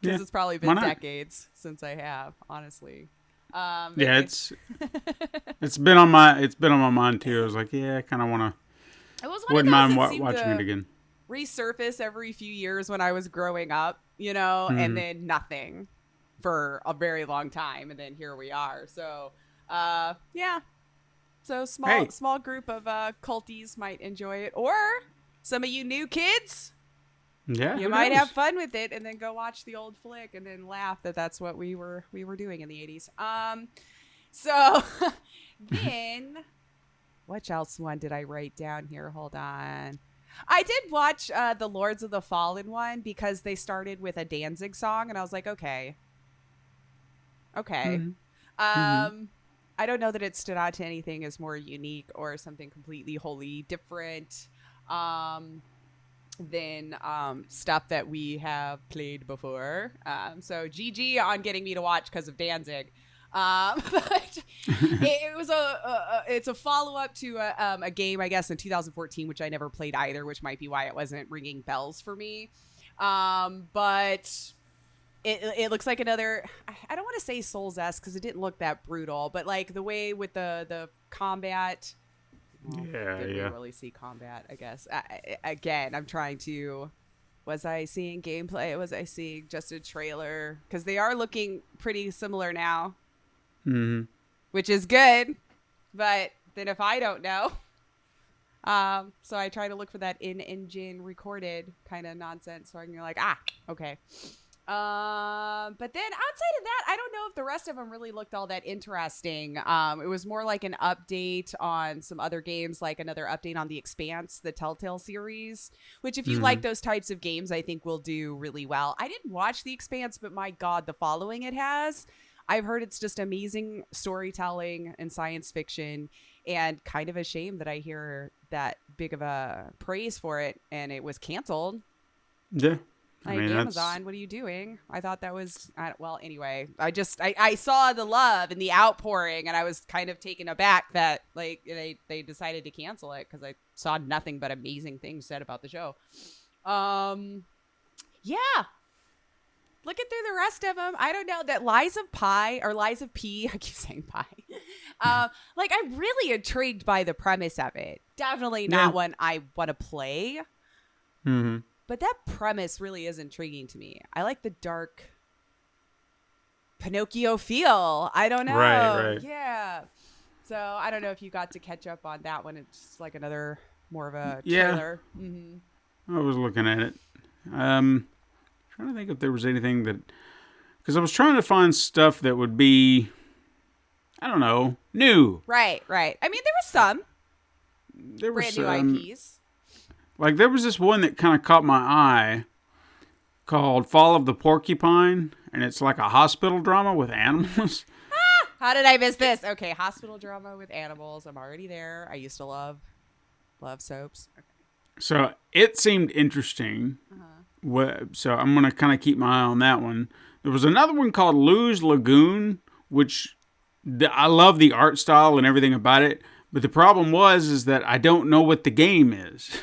because it's probably been decades since I have, honestly. It's been on my mind too. I was like, I kind of want to. Wouldn't mind watching it again. Resurface every few years when I was growing up, you know, and then nothing for a very long time, and then here we are. So, So small group of culties might enjoy it, or some of you new kids. Yeah, you might have fun with it and then go watch the old flick and then laugh that that's what we were doing in the 80s. So then which else one did I write down here? Hold on. I did watch the Lords of the Fallen one because they started with a Danzig song and I was like, okay. I don't know that it stood out to anything as more unique or something completely wholly different than stuff that we have played before. So GG on getting me to watch because of Danzig. But it was it's a follow-up to a game, I guess, in 2014, which I never played either, which might be why it wasn't ringing bells for me. But it looks like another, I don't want to say Souls-esque because it didn't look that brutal, but like the way with the combat. Well, didn't really see combat, I guess. Again, I'm trying to. Was I seeing gameplay? Was I seeing just a trailer? Because they are looking pretty similar now, which is good. But then if I don't know, so I try to look for that in-engine recorded kind of nonsense, so I can be like, okay. But then outside of that, I don't know if the rest of them really looked all that interesting. It was more like an update on some other games, like another update on The Expanse, the Telltale series, which if you like those types of games, I think will do really well. I didn't watch The Expanse, but my God, the following it has. I've heard it's just amazing storytelling and science fiction, and kind of a shame that I hear that big of a praise for it and it was canceled. Yeah. Like, Amazon, what are you doing? I thought that was, well, anyway, I saw the love and the outpouring, and I was kind of taken aback that, like, they decided to cancel it because I saw nothing but amazing things said about the show. Yeah. Looking through the rest of them, I don't know, that Lies of P, I keep saying pie. Like, I'm really intrigued by the premise of it. Definitely not one I want to play. Mm-hmm. But that premise really is intriguing to me. I like the dark Pinocchio feel. I don't know. Right. Yeah. So I don't know if you got to catch up on that one. It's just like another more of a trailer. Yeah. Mm-hmm. I was looking at it. Trying to think if there was anything that... Because I was trying to find stuff that would be, I don't know, new. Right. I mean, there was some. There were brand some, new IPs. Like, there was this one that kind of caught my eye called Fall of the Porcupine, and it's like a hospital drama with animals. How did I miss this? Okay, hospital drama with animals. I'm already there. I used to love soaps. Okay. So it seemed interesting. So I'm going to kind of keep my eye on that one. There was another one called Lou's Lagoon, which I love the art style and everything about it. But the problem is that I don't know what the game is.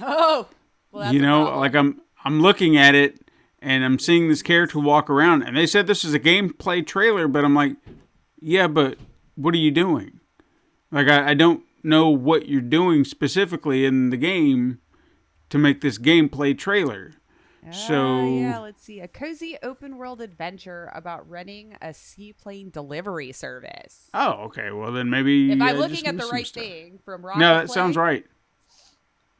Oh, well, that's you know, like I'm looking at it and I'm seeing this character walk around, and they said this is a gameplay trailer, but I'm like, yeah, but what are you doing? Like, I don't know what you're doing specifically in the game to make this gameplay trailer. So yeah, let's see. A cozy open world adventure about running a seaplane delivery service. Oh, okay. Well, then maybe if I'm looking at the right thing from Rock. No, that sounds right.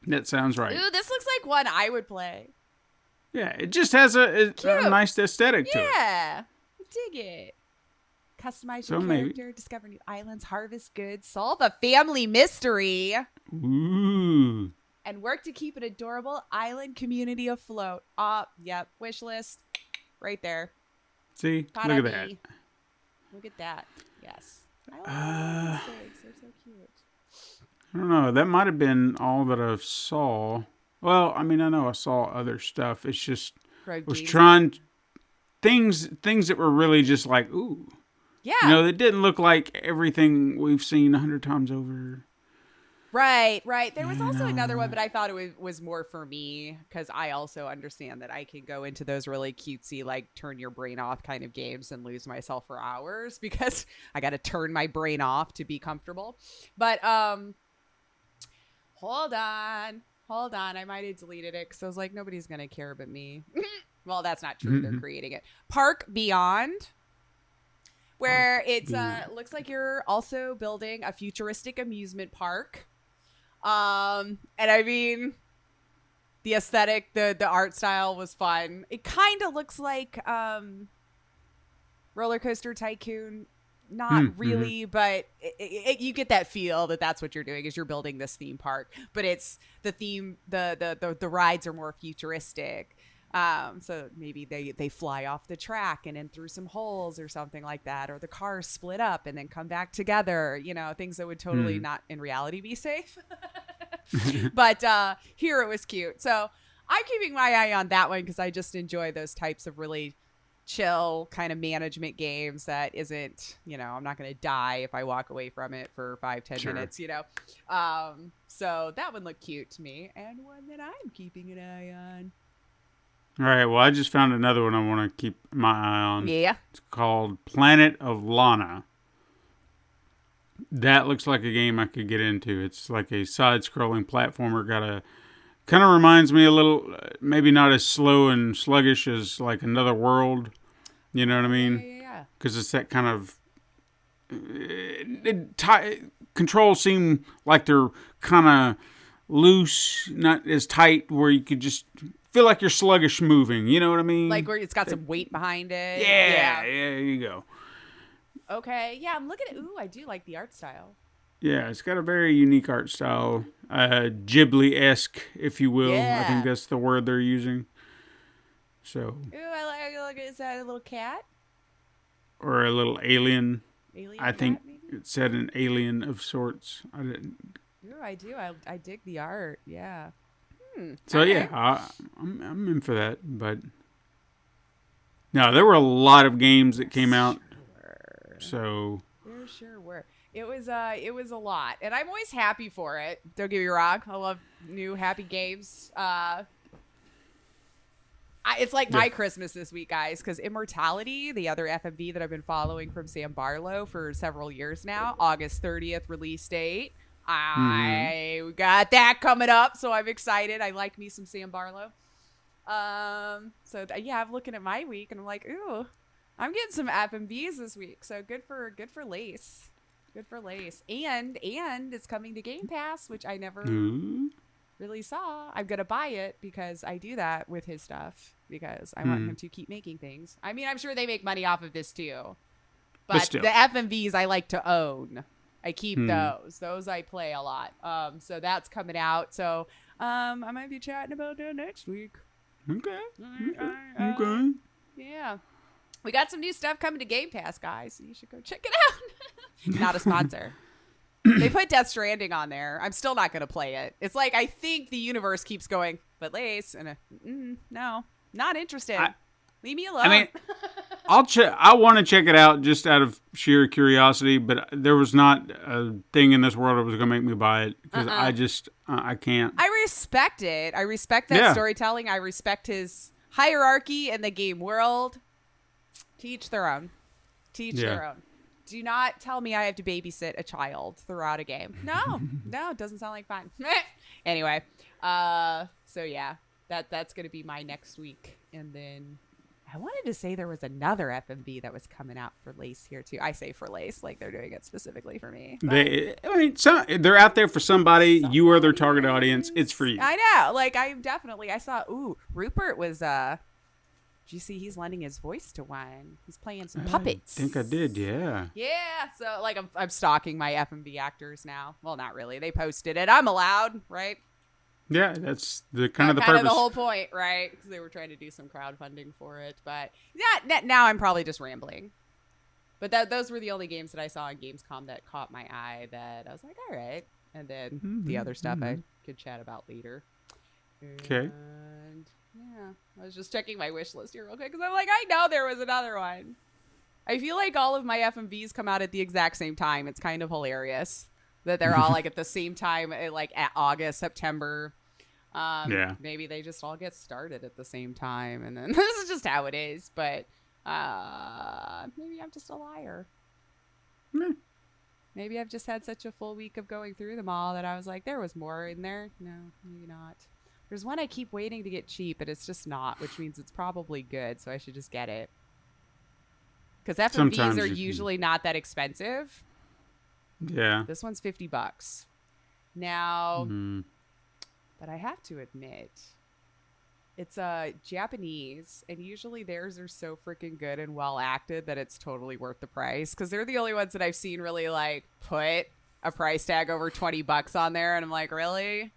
That sounds right. Ooh, this looks like one I would play. Yeah, it just has a nice aesthetic to it. Yeah, dig it. Customize your character, discover new islands, harvest goods, solve a family mystery. Ooh. And work to keep an adorable island community afloat. Yep, wish list, right there. See, look at that. Look at that. Yes, I like these. They're so cute. I don't know. That might have been all that I saw. Well, I mean, I know I saw other stuff. It's just I was trying things that were really just like, ooh. Yeah. You know, that didn't look like everything we've seen 100 times over. Right. There was also another one, but I thought it was more for me because I also understand that I can go into those really cutesy, like turn your brain off kind of games and lose myself for hours because I got to turn my brain off to be comfortable. But hold on. I might have deleted it because I was like, nobody's going to care but me. Well, that's not true. They're creating it. Park Beyond. Where it's looks like you're also building a futuristic amusement park. And I mean, the aesthetic, the art style was fun. It kind of looks like Roller Coaster Tycoon. Not really, but you get that feel that that's what you're doing is you're building this theme park. But it's the theme, the rides are more futuristic. So maybe they fly off the track and in through some holes or something like that, or the cars split up and then come back together, you know, things that would totally not in reality be safe. But here it was cute. So I'm keeping my eye on that one because I just enjoy those types of really chill kind of management games that isn't, you know, I'm not going to die if I walk away from it for 5-10 minutes, you know. So that one looked cute to me and one that I'm keeping an eye on. All right, well, I just found another one I want to keep my eye on. Yeah. It's called Planet of Lana. That looks like a game I could get into. It's like a side-scrolling platformer. Kind of reminds me a little, maybe not as slow and sluggish as like Another World. You know what I mean? Yeah. Because it's that kind of... controls seem like they're kind of loose, not as tight, where you could just feel like you're sluggish moving. You know what I mean? Like where it's got some weight behind it. Yeah, there you go. Okay, yeah, I'm looking at. Ooh, I do like the art style. Yeah, it's got a very unique art style, Ghibli-esque, if you will. Yeah. I think that's the word they're using. So. Ooh, I like. Is that a little cat? Or a little alien. Alien I cat, think maybe? it said an alien of sorts. I didn't. Ooh, I do. I dig the art. Yeah. So okay. yeah, I'm in for that. But no, there were a lot of games that came out. So There sure were. It was a lot, and I'm always happy for it. Don't get me wrong. I love new happy games. It's like my Christmas this week, guys, because Immortality, the other FMV that I've been following from Sam Barlow for several years now, August 30th release date. I got that coming up, so I'm excited. I like me some Sam Barlow. So yeah, I'm looking at my week, and I'm like, ooh, I'm getting some FMVs this week. So good for Lace. Good for Lace. And it's coming to Game Pass, which I never really saw. I'm gonna buy it because I do that with his stuff because I want him to keep making things. I mean, I'm sure they make money off of this too, but the FMVs I like to own. I keep those I play a lot. So that's coming out. So I might be chatting about that next week. Okay. Yeah, we got some new stuff coming to Game Pass, guys. So you should go check it out. Not a sponsor. They put Death Stranding on there. I'm still not going to play it. It's like I think the universe keeps going, but Lace, and no, not interested. Leave me alone. I mean, I want to check it out just out of sheer curiosity, but there was not a thing in this world that was going to make me buy it because I just I can't. I respect it. I respect that storytelling. I respect his hierarchy in the game world. To each their own. To each their own. Do not tell me I have to babysit a child throughout a game. No, it doesn't sound like fun. Anyway, so yeah, that's going to be my next week. And then I wanted to say there was another FMV that was coming out for Lace here too. I say for Lace, like they're doing it specifically for me. They're out there for somebody. You are their target audience. It's for you. I know. Like I saw, Rupert was, you see he's lending his voice to one. He's playing some puppets. I think I did, yeah. Yeah, so like I'm stalking my FMV actors now. Well, not really. They posted it. I'm allowed, right? Yeah, that's the kind of the kind purpose. Of the whole point, right? Because they were trying to do some crowdfunding for it. But yeah, now I'm probably just rambling. But those were the only games that I saw on Gamescom that caught my eye that I was like, all right. And then the other stuff I could chat about later. Okay. And yeah, I was just checking my wish list here real quick because I'm like, I know there was another one. I feel like all of my FMVs come out at the exact same time. It's kind of hilarious that they're all like at the same time, like at August, September. Maybe they just all get started at the same time, and then this is just how it is. But maybe I'm just a liar. Maybe I've just had such a full week of going through them all that I was like, there was more in there. No, maybe not. There's one I keep waiting to get cheap, but it's just not, which means it's probably good, so I should just get it. Because FMVs are usually not that expensive. Yeah. This one's $50. Now, but I have to admit, it's Japanese, and usually theirs are so freaking good and well acted that it's totally worth the price. Because they're the only ones that I've seen really like put a price tag over $20 on there, and I'm like, really?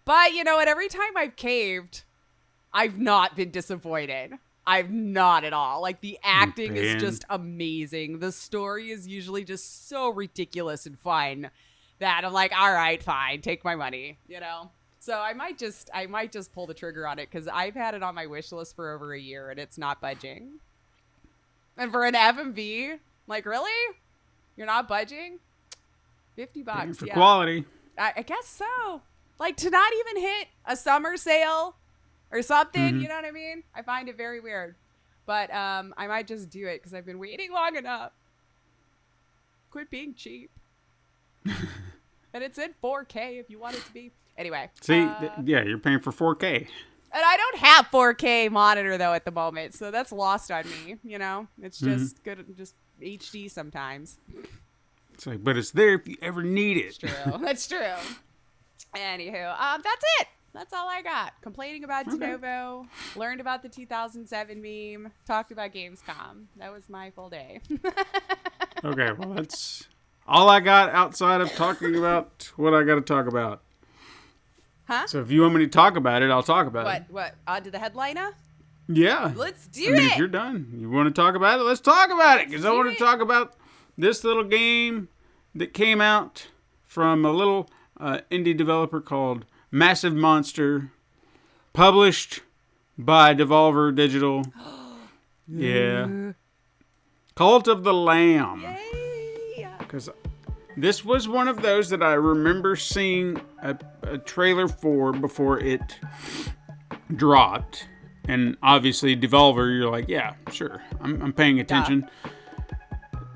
But you know what? Every time I've caved, I've not been disappointed. I've not at all. Like the acting is just amazing. The story is usually just so ridiculous and fun that I'm like, all right, fine, take my money, you know? So I might just pull the trigger on it because I've had it on my wish list for over a year and it's not budging. And for an FMV, like, really? You're not budging? $50 for quality. I guess so. Like to not even hit a summer sale or something, you know what I mean? I find it very weird. But I might just do it because I've been waiting long enough. Quit being cheap. And it's in 4K if you want it to be. Anyway. See, you're paying for 4K. And I don't have 4K monitor, though, at the moment. So that's lost on me, you know? It's just good, just HD sometimes. It's like, but it's there if you ever need it. It's true. That's true. Anywho, that's it. That's all I got. Complaining about De Novo, learned about the 2007 meme, talked about Gamescom. That was my full day. Okay, well, that's all I got outside of talking about what I got to talk about. Huh? So if you want me to talk about it, I'll talk about it. What? On to the headliner? Yeah. Let's do I mean, it. if you're done, you want to talk about it, let's talk about it. Because I want to talk about this little game that came out from a little indie developer called Massive Monster, published by Devolver Digital. Yeah. Cult of the Lamb. Yay! Because this was one of those that I remember seeing a trailer for before it dropped. And obviously, Devolver, you're like, yeah, sure, I'm paying attention.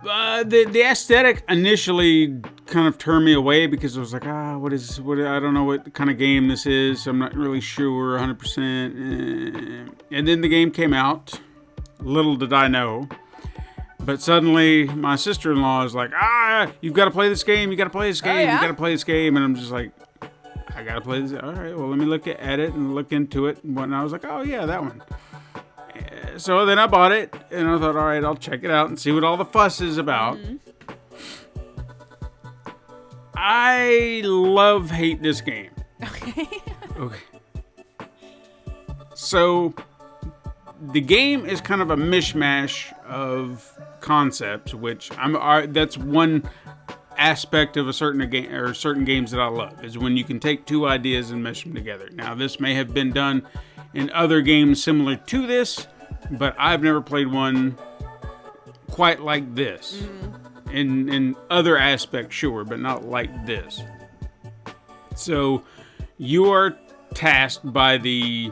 The aesthetic initially kind of turned me away because I was like, what I don't know what kind of game this is. I'm not really sure 100%. And then the game came out. Little did I know. But suddenly, my sister-in-law is like, you've got to play this game. You got to play this game. You got to play this game. And I'm just like, I got to play this. All right, well, let me look at it and look into it. And I was like, oh, yeah, that one. So then I bought it. And I thought, all right, I'll check it out and see what all the fuss is about. Mm-hmm. I hate this game. Okay. So the game is kind of a mishmash of concepts, which that's one aspect of certain games that I love, is when you can take two ideas and mesh them together. Now, this may have been done in other games similar to this, but I've never played one quite like this. Mm-hmm. In other aspects, sure, but not like this. So you are tasked by the...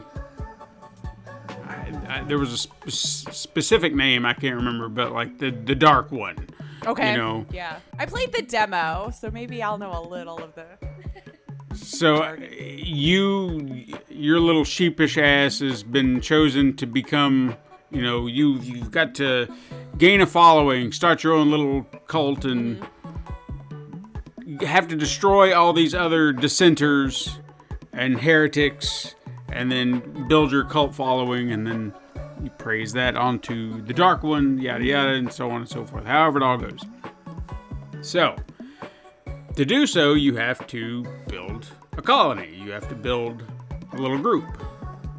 there was a specific name, I can't remember, but like the Dark One. Okay. You know? Yeah. I played the demo, so maybe I'll know a little of the... So your little sheepish ass has been chosen to become... you've got to gain a following, start your own little cult, and have to destroy all these other dissenters and heretics, and then build your cult following, and then you praise that onto the Dark One, yada yada, and so on and so forth. However it all goes. So, to do so, you have to build a colony. You have to build a little group.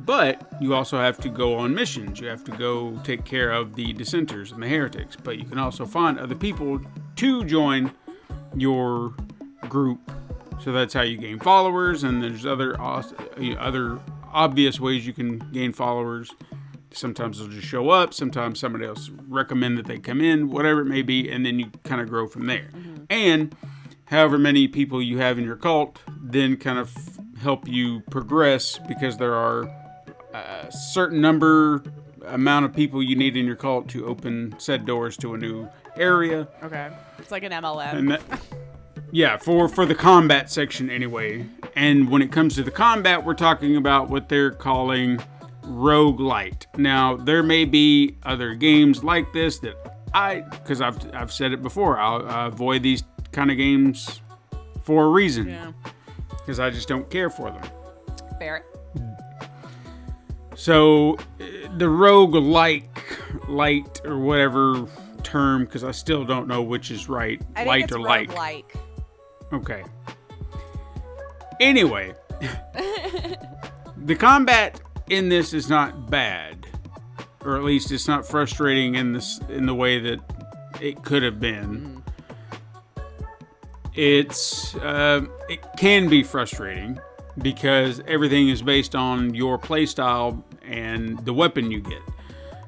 But you also have to go on missions. You have to go take care of the dissenters and the heretics. But you can also find other people to join your group. So that's how you gain followers. And there's other obvious ways you can gain followers. Sometimes they'll just show up. Sometimes somebody else recommend that they come in. Whatever it may be. And then you kind of grow from there. Mm-hmm. And however many people you have in your cult then kind of help you progress, because there are a certain amount of people you need in your cult to open said doors to a new area. Okay. It's like an MLM. And yeah, for the combat section anyway. And when it comes to the combat, we're talking about what they're calling roguelite. Now, there may be other games like this that because I've said it before, I avoid these kind of games for a reason. Yeah. Because I just don't care for them. Fair. So, the roguelite or whatever term, because I still don't know which is right. I think light it's or like. roguelike. Okay. Anyway, the combat in this is not bad, or at least it's not frustrating in the way that it could have been. It can be frustrating because everything is based on your playstyle and the weapon you get.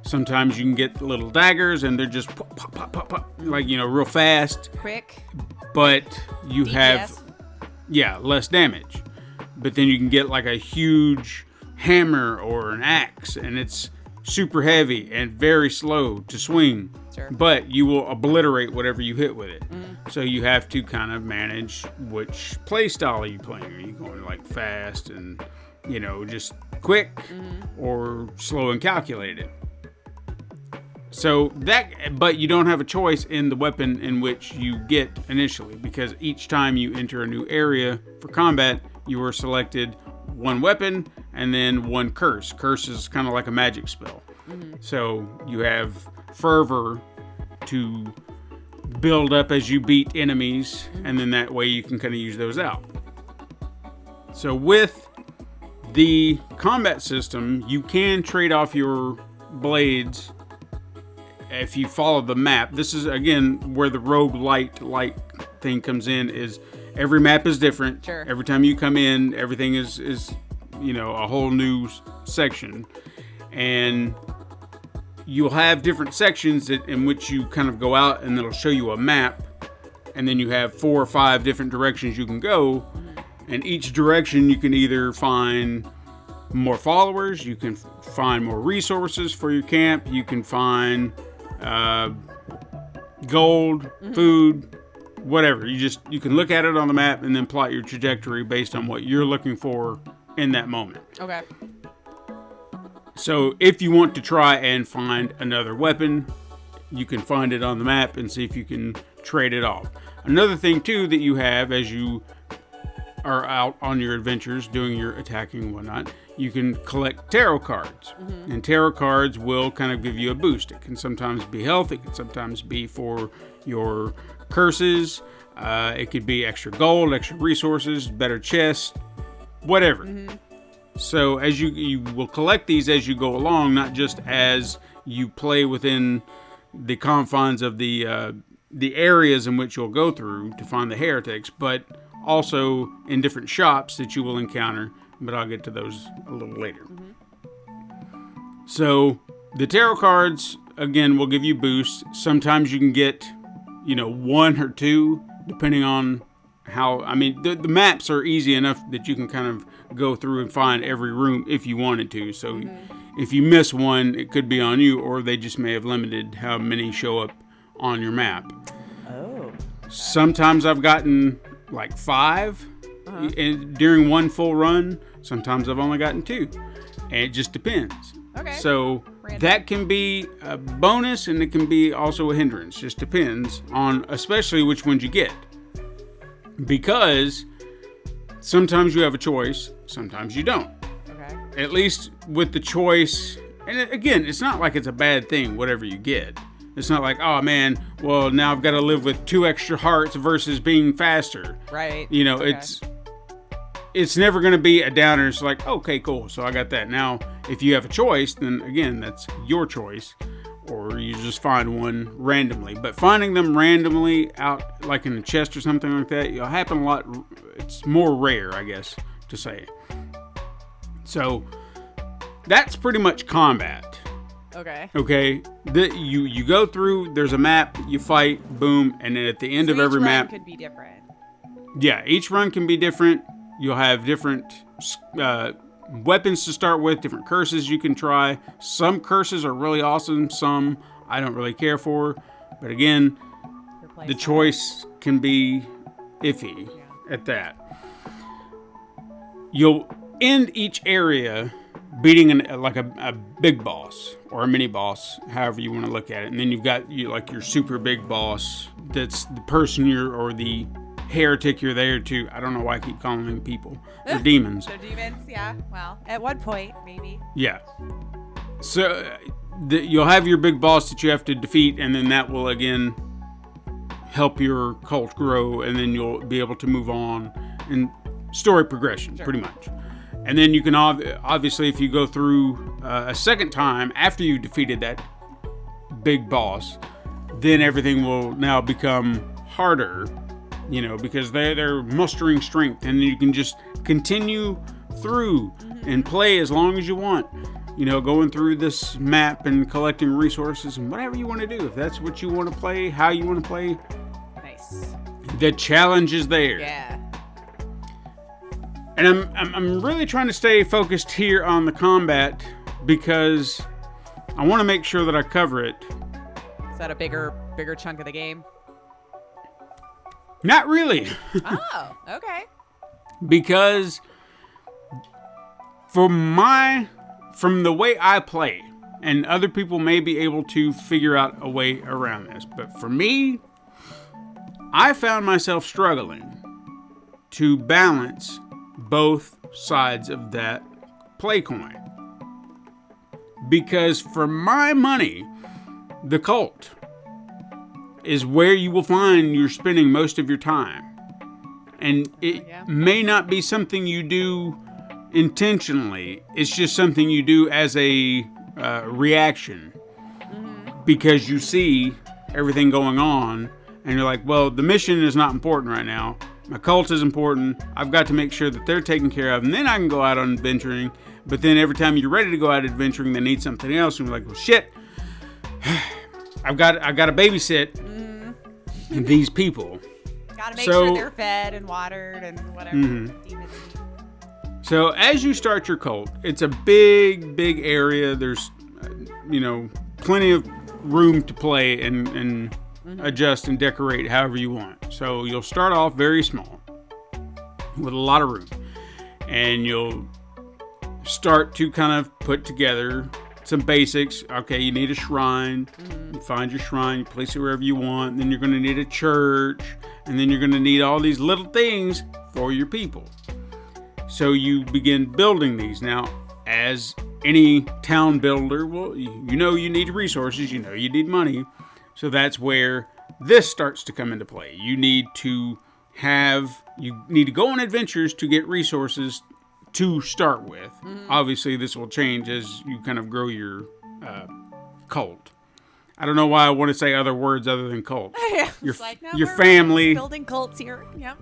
Sometimes you can get little daggers and they're just pop, pop, pop, pop, pop, like, real fast. Quick. But you DPS. have, less damage. But then you can get like a huge hammer or an axe, and it's super heavy and very slow to swing. Sure. But you will obliterate whatever you hit with it. Mm-hmm. So you have to kind of manage which play style are you playing. Are you going like fast and, just quick, or slow and calculated? So but you don't have a choice in the weapon in which you get initially, because each time you enter a new area for combat, you are selected one weapon and then one curse. Curse is kind of like a magic spell. So you have fervor to build up as you beat enemies, and then that way you can kind of use those out. So with the combat system, you can trade off your blades if you follow the map. This is, again, where the roguelite thing comes in, is every map is different. Sure. Every time you come in, everything is a whole new section. And you'll have different sections in which you kind of go out, and it'll show you a map. And then you have 4 or 5 different directions you can go. And each direction you can either find more followers, you can find more resources for your camp, you can find gold, food, whatever. You can look at it on the map and then plot your trajectory based on what you're looking for in that moment. Okay. So if you want to try and find another weapon, you can find it on the map and see if you can trade it off. Another thing too that you have as you are out on your adventures doing your attacking and whatnot, you can collect tarot cards. And tarot cards will kind of give you a boost. It can sometimes be health, it can sometimes be for your curses, it could be extra gold, extra resources, better chest, whatever. So as you will collect these as you go along, not just as you play within the confines of the areas in which you'll go through to find the heretics, but also in different shops that you will encounter, but I'll get to those a little later. So the tarot cards, again, will give you boosts. Sometimes you can get, 1 or 2, depending on how, the maps are easy enough that you can kind of go through and find every room if you wanted to. So if you miss one, it could be on you, or they just may have limited how many show up on your map. Oh. Sometimes I've gotten like 5 and during one full run. Sometimes I've only gotten 2, and it just depends. Okay. So that can be a bonus, and it can be also a hindrance. Just depends on especially which ones you get, because sometimes you have a choice, sometimes you don't. Okay. At least with the choice, and again, it's not like it's a bad thing whatever you get. It's not like, oh man, well now I've got to live with 2 extra hearts versus being faster. Right. Okay. It's never going to be a downer. It's like, okay, cool, so I got that. Now, if you have a choice, then again, that's your choice, or you just find one randomly. But finding them randomly out, like in a chest or something like that, it'll happen a lot. It's more rare, I guess, to say. So that's pretty much combat. Okay. You go through. There's a map. You fight. Boom. And then at the end of every map, could be different. Yeah, each run can be different. You'll have different weapons to start with. Different curses you can try. Some curses are really awesome. Some I don't really care for. But again, the choice can be iffy at that. You'll end each area beating a big boss or a mini boss, however you want to look at it. And then you've got your super big boss. That's the person or the heretic you're there to. I don't know why I keep calling them people. They're demons. They're demons, yeah. Well, at one point, maybe. Yeah. So you'll have your big boss that you have to defeat, and then that will again help your cult grow, and then you'll be able to move on in story progression, pretty much. And then you can obviously, if you go through a second time after you defeated that big boss, then everything will now become harder, because they're mustering strength, and you can just continue through and play as long as you want. Going through this map and collecting resources and whatever you want to do. If that's what you want to play, how you want to play. Nice. The challenge is there. Yeah. And I'm really trying to stay focused here on the combat because I want to make sure that I cover it. Is that a bigger chunk of the game? Not really. Oh, okay. Because from the way I play, and other people may be able to figure out a way around this, but for me, I found myself struggling to balance both sides of that play coin. Because for my money, the cult is where you will find you're spending most of your time. And it may not be something you do intentionally. It's just something you do as a reaction. Because you see everything going on, and you're like, well, the mission is not important right now. My cult is important. I've got to make sure that they're taken care of, and then I can go out on adventuring. But then every time you're ready to go out adventuring, they need something else, and you're like, well, shit, I've got to babysit these people. Gotta make sure they're fed and watered and whatever. Demons. So as you start your cult, it's a big, big area. There's, plenty of room to play and adjust and decorate however you want. So you'll start off very small with a lot of room, and you'll start to kind of put together some basics. Okay, you need a shrine. You find your shrine, you place it wherever you want. Then you're going to need a church, and then you're going to need all these little things for your people. So you begin building these. Now, as any town builder, well, you need resources, you need money. So that's where this starts to come into play. You need to go on adventures to get resources to start with. Obviously, this will change as you kind of grow your cult. I don't know why I want to say other words other than cult. Your family. Building cults here. Yep.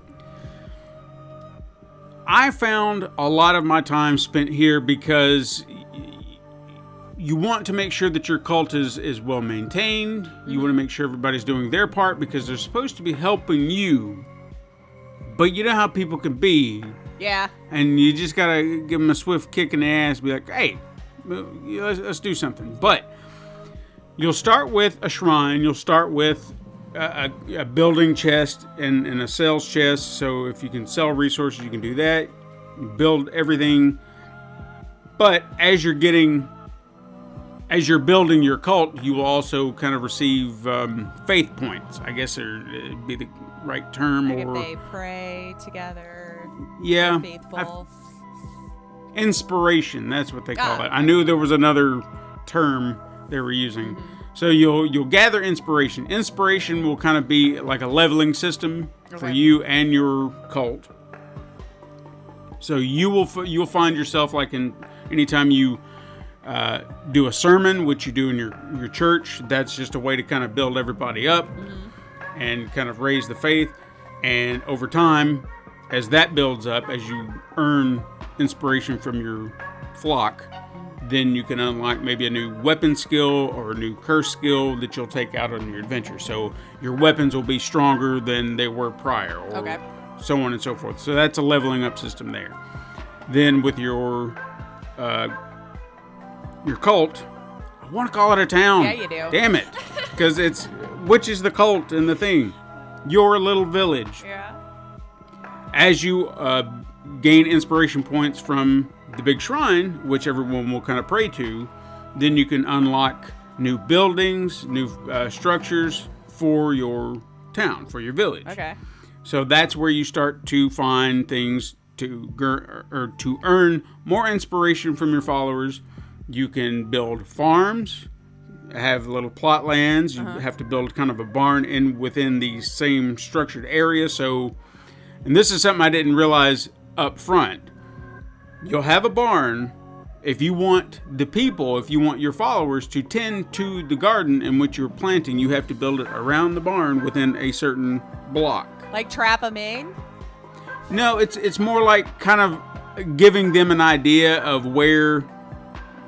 I found a lot of my time spent here because you want to make sure that your cult is well maintained. You want to make sure everybody's doing their part because they're supposed to be helping you. But you know how people can be. Yeah. And you just got to give them a swift kick in the ass. Be like, hey, let's do something. But you'll start with a shrine. You'll start with a building chest and a sales chest. So if you can sell resources, you can do that. You build everything. But as you're building your cult, you will also kind of receive faith points. I guess it'd be the right term. Like if they pray together. Yeah. Faithful. Inspiration. That's what they call it. I knew there was another term they were using. So you'll gather inspiration. Inspiration will kind of be like a leveling system for you and your cult. So you'll find yourself like anytime you do a sermon, which you do in your church. That's just a way to kind of build everybody up and kind of raise the faith. And over time, as that builds up, as you earn inspiration from your flock, then you can unlock maybe a new weapon skill or a new curse skill that you'll take out on your adventure. So your weapons will be stronger than they were prior, or so on and so forth. So that's a leveling up system there. Then with your cult, I want to call it a town. Yeah, you do. Damn it. Because which is the cult in the thing? Your little village. Yeah. As you gain inspiration points from the big shrine, which everyone will kind of pray to, then you can unlock new buildings, new structures for your town, for your village. Okay. So that's where you start to find things to earn more inspiration from your followers. You can build farms, have little plot lands. You have to build kind of a barn within the same structured area. So, and this is something I didn't realize up front. You'll have a barn if you want your followers to tend to the garden in which you're planting. You have to build it around the barn within a certain block. Like trap them in? No, it's more like kind of giving them an idea of where,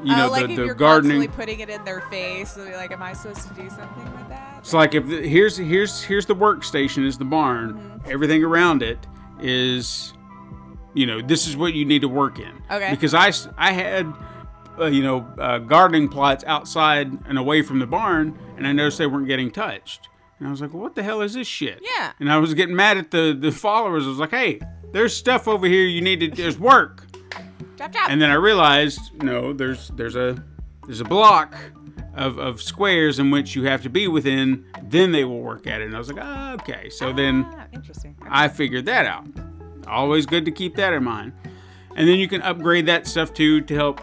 like the if you're gardening. constantly putting it in their face, they'll be like, am I supposed to do something with that? It's like here's the workstation is the barn. Everything around it is, this is what you need to work in. Okay. Because I had, gardening plots outside and away from the barn, and I noticed they weren't getting touched. And I was like, well, what the hell is this shit? Yeah. And I was getting mad at the followers. I was like, hey, there's stuff over here you need to, there's work. Chop, chop. And then I realized, no, there's a block of squares in which you have to be within, then they will work at it. And I was like, okay. So then interesting. Okay. I figured that out. Always good to keep that in mind. And then you can upgrade that stuff too to help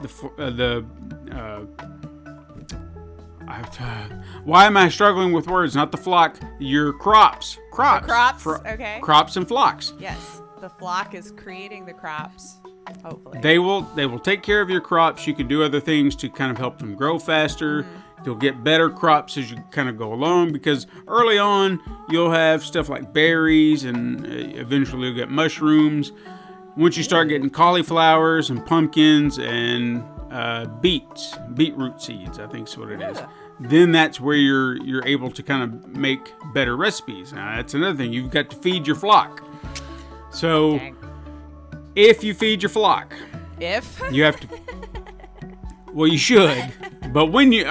why am I struggling with words? Not the flock, your crops. Crops, okay. Crops and flocks. Yes, the flock is creating the crops, hopefully. They will take care of your crops. You can do other things to kind of help them grow faster. You'll get better crops as you kind of go along, because early on you'll have stuff like berries, and eventually you'll get mushrooms. Once you start getting cauliflowers and pumpkins and beetroot seeds, I think is what it is. Then that's where you're able to kind of make better recipes. Now, that's another thing. You've got to feed your flock. So if you feed your flock, you have to. Well, you should. But when you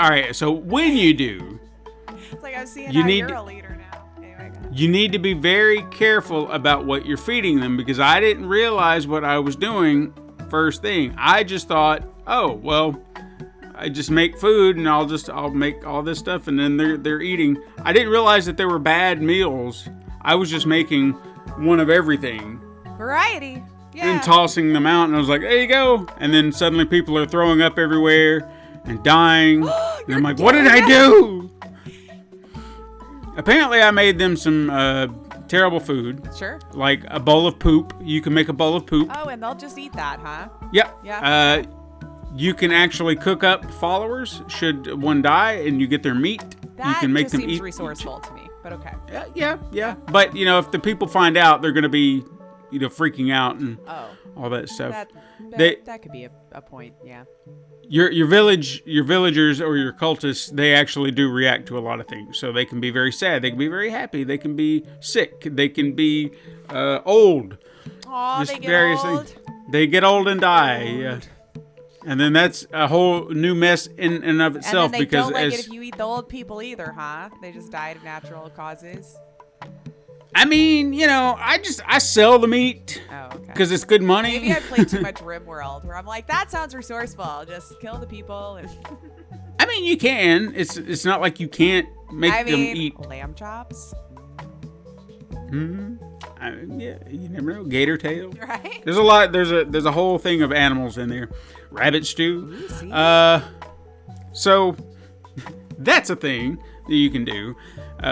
do, it's like I'm seeing you're a leader now. Anyway, you need to be very careful about what you're feeding them, because I didn't realize what I was doing first thing. I just thought, oh, well, I just make food and I'll make all this stuff and then they're eating. I didn't realize that they were bad meals. I was just making one of everything. Variety. Yeah. And tossing them out, and I was like, there you go. And then suddenly people are throwing up everywhere and dying. And I'm like, what did I do? Apparently I made them some terrible food. Sure. Like a bowl of poop. You can make a bowl of poop. Oh, and they'll just eat that, huh? Yep. Yeah. You can actually cook up followers should one die, and you get their meat. That you can make just them seems eat. resourceful to me, but okay. Yeah. But if the people find out, they're going to be, freaking out and all that stuff. That could be a point. Yeah. Your villagers or your cultists, they actually do react to a lot of things. So they can be very sad. They can be very happy. They can be sick. They can be old. Oh, they get old. Things. They get old and die. Yeah. And then that's a whole new mess in and of itself. And then they because don't like it if you eat the old people either, huh? They just died of natural causes. I mean, I sell the meat. Oh, okay. Because it's good money. Maybe I played too much RimWorld, where I'm like, that sounds resourceful. Just kill the people. And I mean, you can. It's not like you can't make them eat lamb chops. Yeah, you never know. Gator tail. Right. There's a lot. There's a whole thing of animals in there. Rabbit stew. So that's a thing that you can do,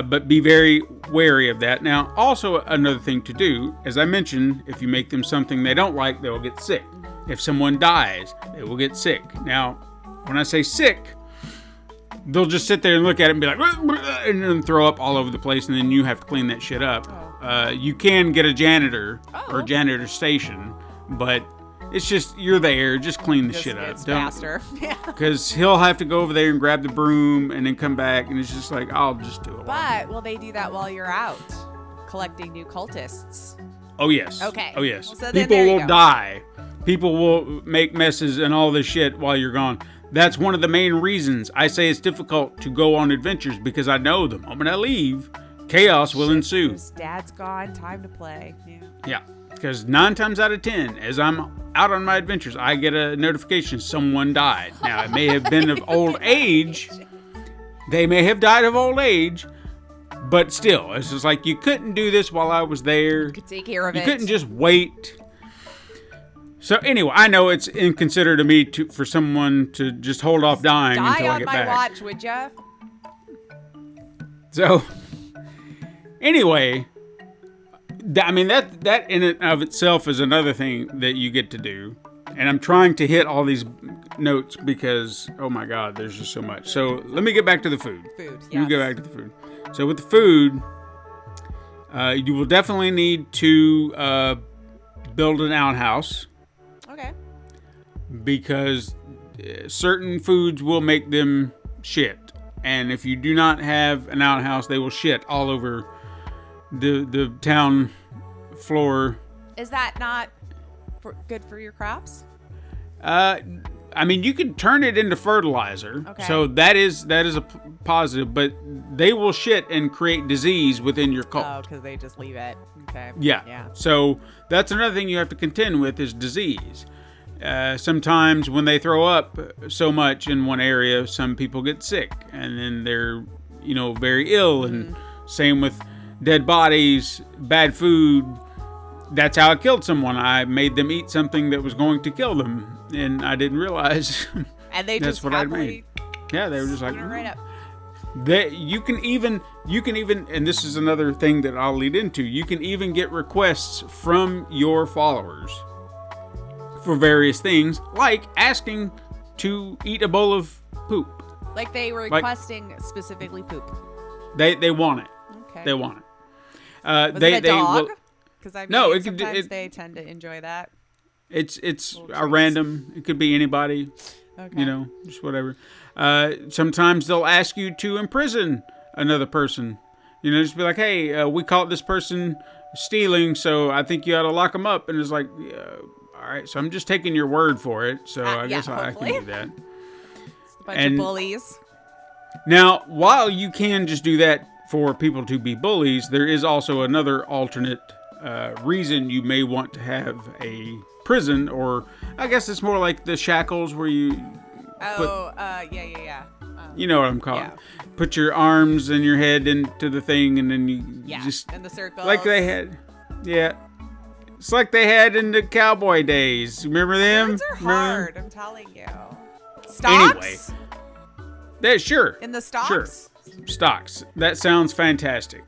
but be very wary of that. Now, also another thing to do, as I mentioned, if you make them something they don't like, they will get sick. If someone dies, they will get sick. Now, when I say sick, they'll just sit there and look at it and be like, and then throw up all over the place, and then you have to clean that shit up. You can get a janitor or a janitor station, but it's just, you're there, just clean the shit up. It's faster. Yeah. Because he'll have to go over there and grab the broom and then come back, and it's just like, I'll just do it. But will they do that while you're out collecting new cultists? Oh, yes. Okay. Oh, yes. So People will die. People will make messes and all this shit while you're gone. That's one of the main reasons I say it's difficult to go on adventures, because I know the moment I leave, chaos will ensue. Dad's gone, time to play. Yeah. Because 9 times out of 10, as I'm out on my adventures, I get a notification someone died. Now, it may have been of old age. They may have died of old age. But still, it's just like, you couldn't do this while I was there. You could take care of it. You couldn't just wait. So anyway, I know it's inconsiderate of me for someone to just hold off dying until I get back. Die on my watch, would ya? So, anyway, I mean, that in and of itself is another thing that you get to do. And I'm trying to hit all these notes because, oh my God, there's just so much. So let me get back to the food. Let me get back to the food. So with the food, you will definitely need to build an outhouse. Okay. Because certain foods will make them shit. And if you do not have an outhouse, they will shit all over the town floor. Is that not good for your crops? I mean, you can turn it into fertilizer. Okay. So that is a positive, but they will shit and create disease within your cult. Oh, because they just leave it. Okay. Yeah. So that's another thing you have to contend with is disease. Sometimes when they throw up so much in one area, some people get sick and then they're, very ill. And same with dead bodies, bad food, that's how I killed someone. I made them eat something that was going to kill them, and I didn't realize And they that's just what I'd made. Yeah, they were just like, right up. you can even, and this is another thing that I'll lead into. You can even get requests from your followers for various things, like asking to eat a bowl of poop. Like they were requesting specifically poop. They want it. Okay. They want it. Was it a dog? Because I mean, no, sometimes they tend to enjoy that. It's a random. It could be anybody. Okay. You know, just whatever. Sometimes they'll ask you to imprison another person. You know, just be like, hey, we caught this person stealing, so I think you ought to lock them up. And it's like, all right, so I'm just taking your word for it. So I guess I can do that. It's a bunch of bullies. Now, while you can just do that for people to be bullies, there is also another alternate reason you may want to have a prison, or I guess it's more like the shackles where you yeah. You know what I'm calling. Yeah. Put your arms and your head into the thing, and then you just in the circle, like they had. Yeah, it's like they had in the cowboy days. Remember them? Words are hard. I'm telling you. Stocks. Anyway, sure. In the stocks. Sure. Stocks. That sounds fantastic.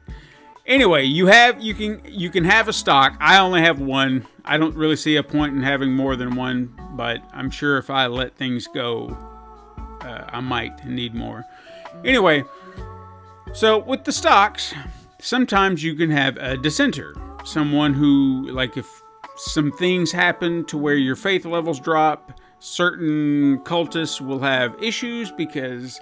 Anyway, you can have a stock. I only have one. I don't really see a point in having more than one, but I'm sure if I let things go, I might need more. Anyway, so with the stocks, sometimes you can have a dissenter. Someone who, like if some things happen to where your faith levels drop, certain cultists will have issues because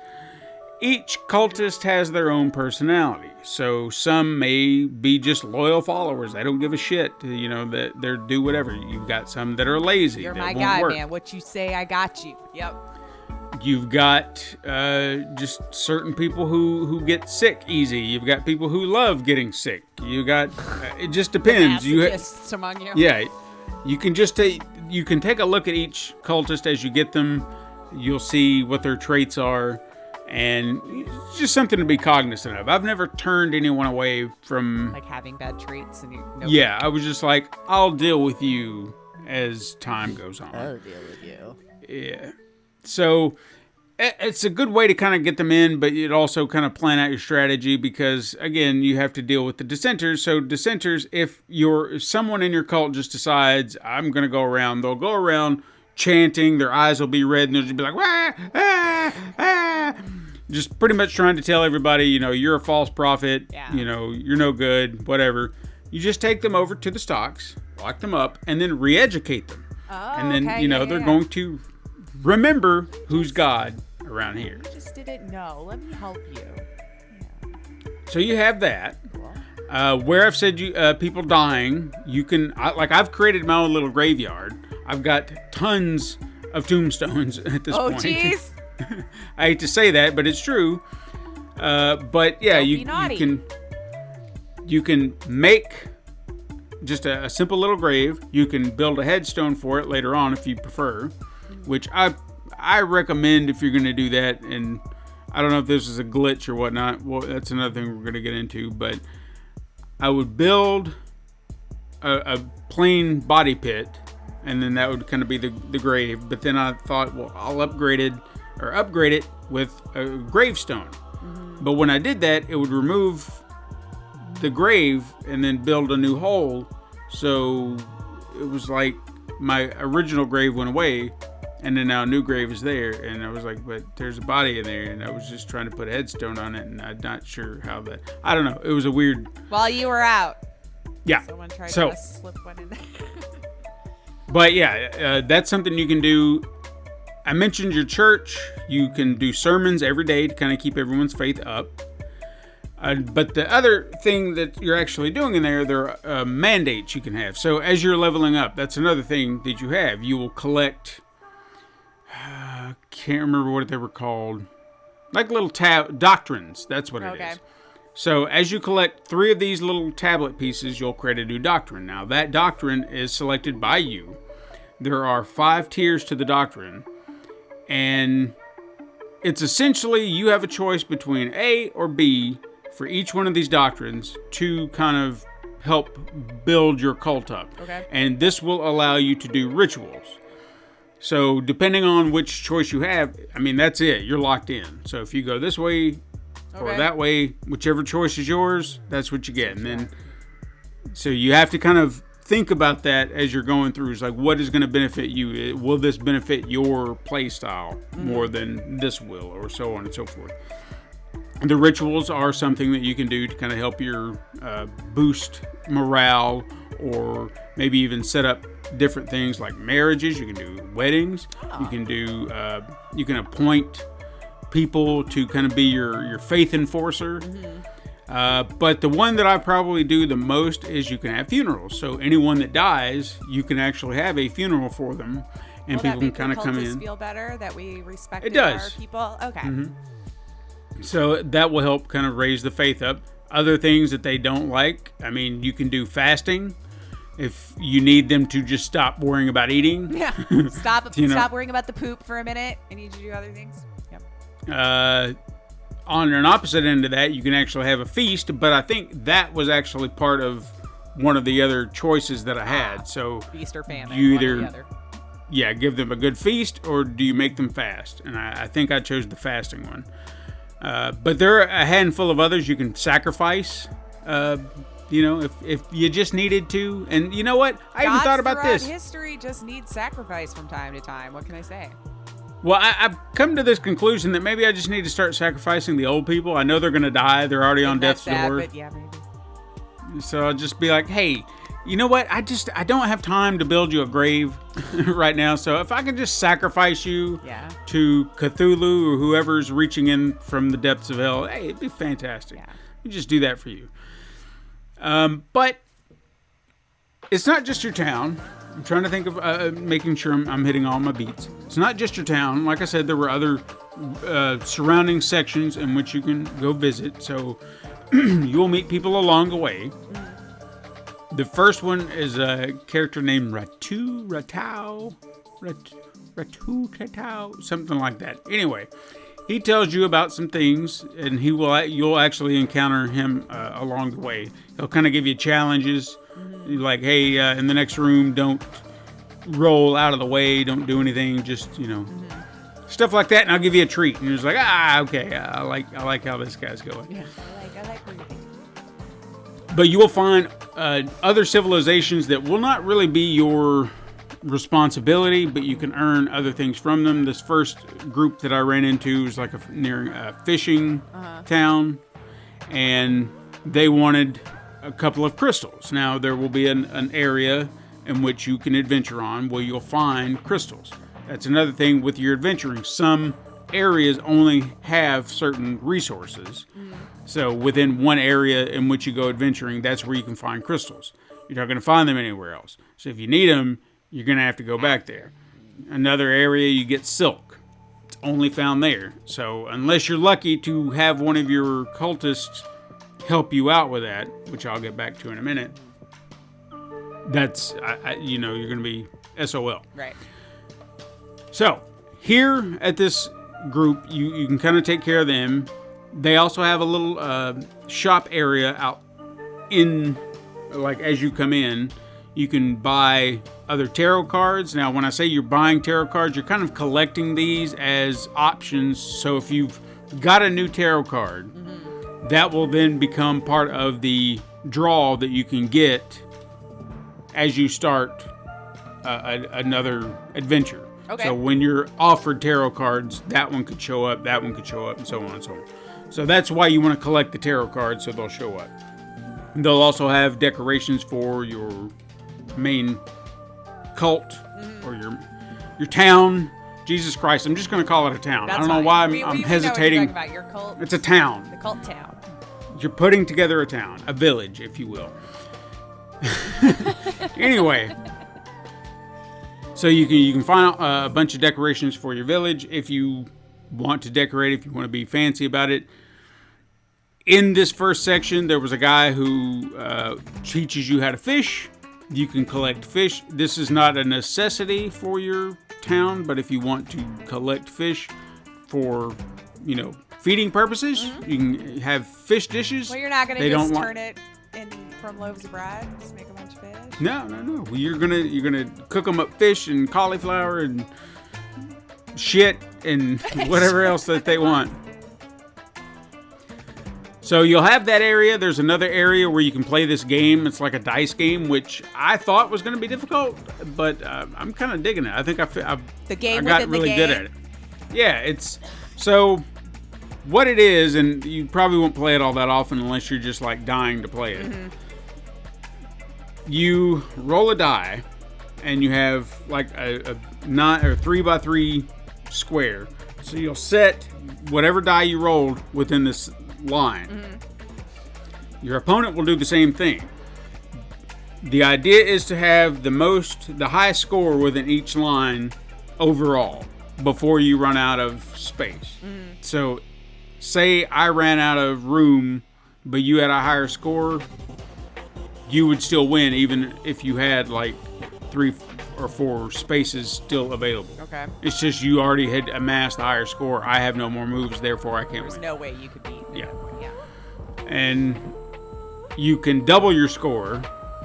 each cultist has their own personality. So some may be just loyal followers. They don't give a shit. You know, that they're do whatever. You've got some that are lazy. You're that my won't guy, work. man. What you say, I got you. Yep. You've got just certain people who get sick easy. You've got people who love getting sick. You got it just depends. Masochists among you. Yeah, you can take a look at each cultist as you get them. You'll see what their traits are. And it's just something to be cognizant of. I've never turned anyone away from like having bad traits, and yeah, I was just like, I'll deal with you as time goes on. I'll deal with you. Yeah. So it's a good way to kind of get them in, but it also kind of plan out your strategy because again, you have to deal with the dissenters. So dissenters, if someone in your cult just decides I'm going to go around, they'll go around chanting, their eyes will be red, and they'll just be like, wah, ah, ah. Just pretty much trying to tell everybody, you're a false prophet, you're no good, whatever. You just take them over to the stocks, lock them up, and then re-educate them. Oh, and then, okay. they're going to remember who's God around here. I just didn't know. Let me help you. Yeah. So you have that. Where I've said people dying, you can, I've created my own little graveyard. I've got tons of tombstones at this point. Oh, jeez. I hate to say that, but it's true. But yeah, you can make just a simple little grave. You can build a headstone for it later on if you prefer, which I recommend if you're going to do that. And I don't know if this is a glitch or whatnot. Well, that's another thing we're going to get into. But I would build a plain body pit, and then that would kind of be the grave. But then I thought, well, I'll upgrade it with a gravestone. Mm-hmm. But when I did that, it would remove the grave and then build a new hole. So it was like my original grave went away, and then now a new grave is there. And I was like, but there's a body in there, and I was just trying to put a headstone on it, and I'm not sure how that. I don't know. It was a weird. While you were out. Yeah. Someone tried to slip one in there. But yeah, that's something you can do. I mentioned your church. You can do sermons every day to kind of keep everyone's faith up. But the other thing that you're actually doing in there are mandates you can have. So as you're leveling up, that's another thing that you have. You will collect, I can't remember what they were called, like little doctrines. That's what it is. So as you collect 3 of these little tablet pieces, you'll create a new doctrine. Now that doctrine is selected by you. There are 5 tiers to the doctrine. And it's essentially you have a choice between A or B for each one of these doctrines to kind of help build your cult up. Okay. And this will allow you to do rituals. So depending on which choice you have, I mean, that's it. You're locked in. So if you go this way or that way, whichever choice is yours, that's what you get. And then, so you have to kind of think about that as you're going through. It's like, what is going to benefit you? Will this benefit your play style more than this will, or so on and so forth. The rituals are something that you can do to kind of help your boost morale, or maybe even set up different things like marriages. You can do weddings. You can do. You can appoint people to kind of be your faith enforcer. But the one that I probably do the most is you can have funerals. So anyone that dies, you can actually have a funeral for them, and people can kind of come in. Feel better that we respect our people. Okay. So that will help kind of raise the faith up. Other things that they don't like, I mean, you can do fasting. If you need them to just stop worrying about eating. Yeah. Stop worrying about the poop for a minute. I need you to do other things. Yep. On an opposite end of that, you can actually have a feast, but I think that was actually part of one of the other choices that I had. So feast or famine. You either, either, one or the other. Yeah, give them a good feast, or do you make them fast? And I think I chose the fasting one. But there are a handful of others you can sacrifice. If you just needed to. And you know what? I even thought about this. History just needs sacrifice from time to time. What can I say? Well, I've come to this conclusion that maybe I just need to start sacrificing the old people. I know they're going to die. They're already on death's door. But yeah, maybe. So I'll just be like, hey, you know what? I don't have time to build you a grave right now. So if I could just sacrifice you to Cthulhu or whoever's reaching in from the depths of hell, hey, it'd be fantastic. Yeah. We just do that for you. But it's not just your town. I'm trying to think of making sure I'm hitting all my beats. It's not just your town. Like I said, there were other surrounding sections in which you can go visit. So you'll meet people along the way. The first one is a character named Ratu Tatau, something like that. Anyway, he tells you about some things, and you'll actually encounter him along the way. He'll kind of give you challenges. Like, hey, in the next room, don't roll out of the way, don't do anything, just, stuff like that, and I'll give you a treat. And you're just like, okay, I like how this guy's going. Yeah, I like where you're thinking. But you will find other civilizations that will not really be your responsibility, but you can earn other things from them. This first group that I ran into was like near a fishing town, and they wanted a couple of crystals. Now, there will be an area in which you can adventure on where you'll find crystals. That's another thing with your adventuring. Some areas only have certain resources. So within one area in which you go adventuring, that's where you can find crystals. You're not going to find them anywhere else. So if you need them, you're going to have to go back there. Another area, you get silk. It's only found there. So unless you're lucky to have one of your cultists help you out with that, which I'll get back to in a minute, that's, you're going to be SOL. Right. So here at this group, you can kind of take care of them. They also have a little shop area out in, like, as you come in, you can buy other tarot cards. Now, when I say you're buying tarot cards, you're kind of collecting these as options. So if you've got a new tarot card, that will then become part of the draw that you can get as you start another adventure. Okay. So when you're offered tarot cards, that one could show up, that one could show up, and so on and so on. So that's why you want to collect the tarot cards, so they'll show up. They'll also have decorations for your main cult or your town. Jesus Christ, I'm just going to call it a town. That's I don't know why I'm hesitating. Know what you're talking about. Your cult. It's a town. The cult town. You're putting together a town, a village, if you will. Anyway, so you can find a bunch of decorations for your village if you want to decorate, if you want to be fancy about it. In this first section, there was a guy who teaches you how to fish. You can collect fish. This is not a necessity for your town, but if you want to collect fish for, feeding purposes, you can have fish dishes. Well, you're not going to just turn it from loaves of bread? Just make a bunch of fish? No. You're gonna cook them up, fish and cauliflower and shit and whatever else that they want. So you'll have that area. There's another area where you can play this game. It's like a dice game, which I thought was going to be difficult, but I'm kind of digging it. I think I got really good at it. Yeah, it's so what it is, and you probably won't play it all that often unless you're just like dying to play it. Mm-hmm. You roll a die, and you have like a 3x3 square. So you'll set whatever die you rolled within this line. Mm-hmm. Your opponent will do the same thing. The idea is to have the highest score within each line overall before you run out of space. Mm-hmm. So say I ran out of room, but you had a higher score, you would still win even if you had like 3 or 4 spaces still available. Okay. It's just you already had amassed a higher score. I have no more moves, therefore I can't win. There's no way you could beat me. Yeah. Yeah. And you can double your score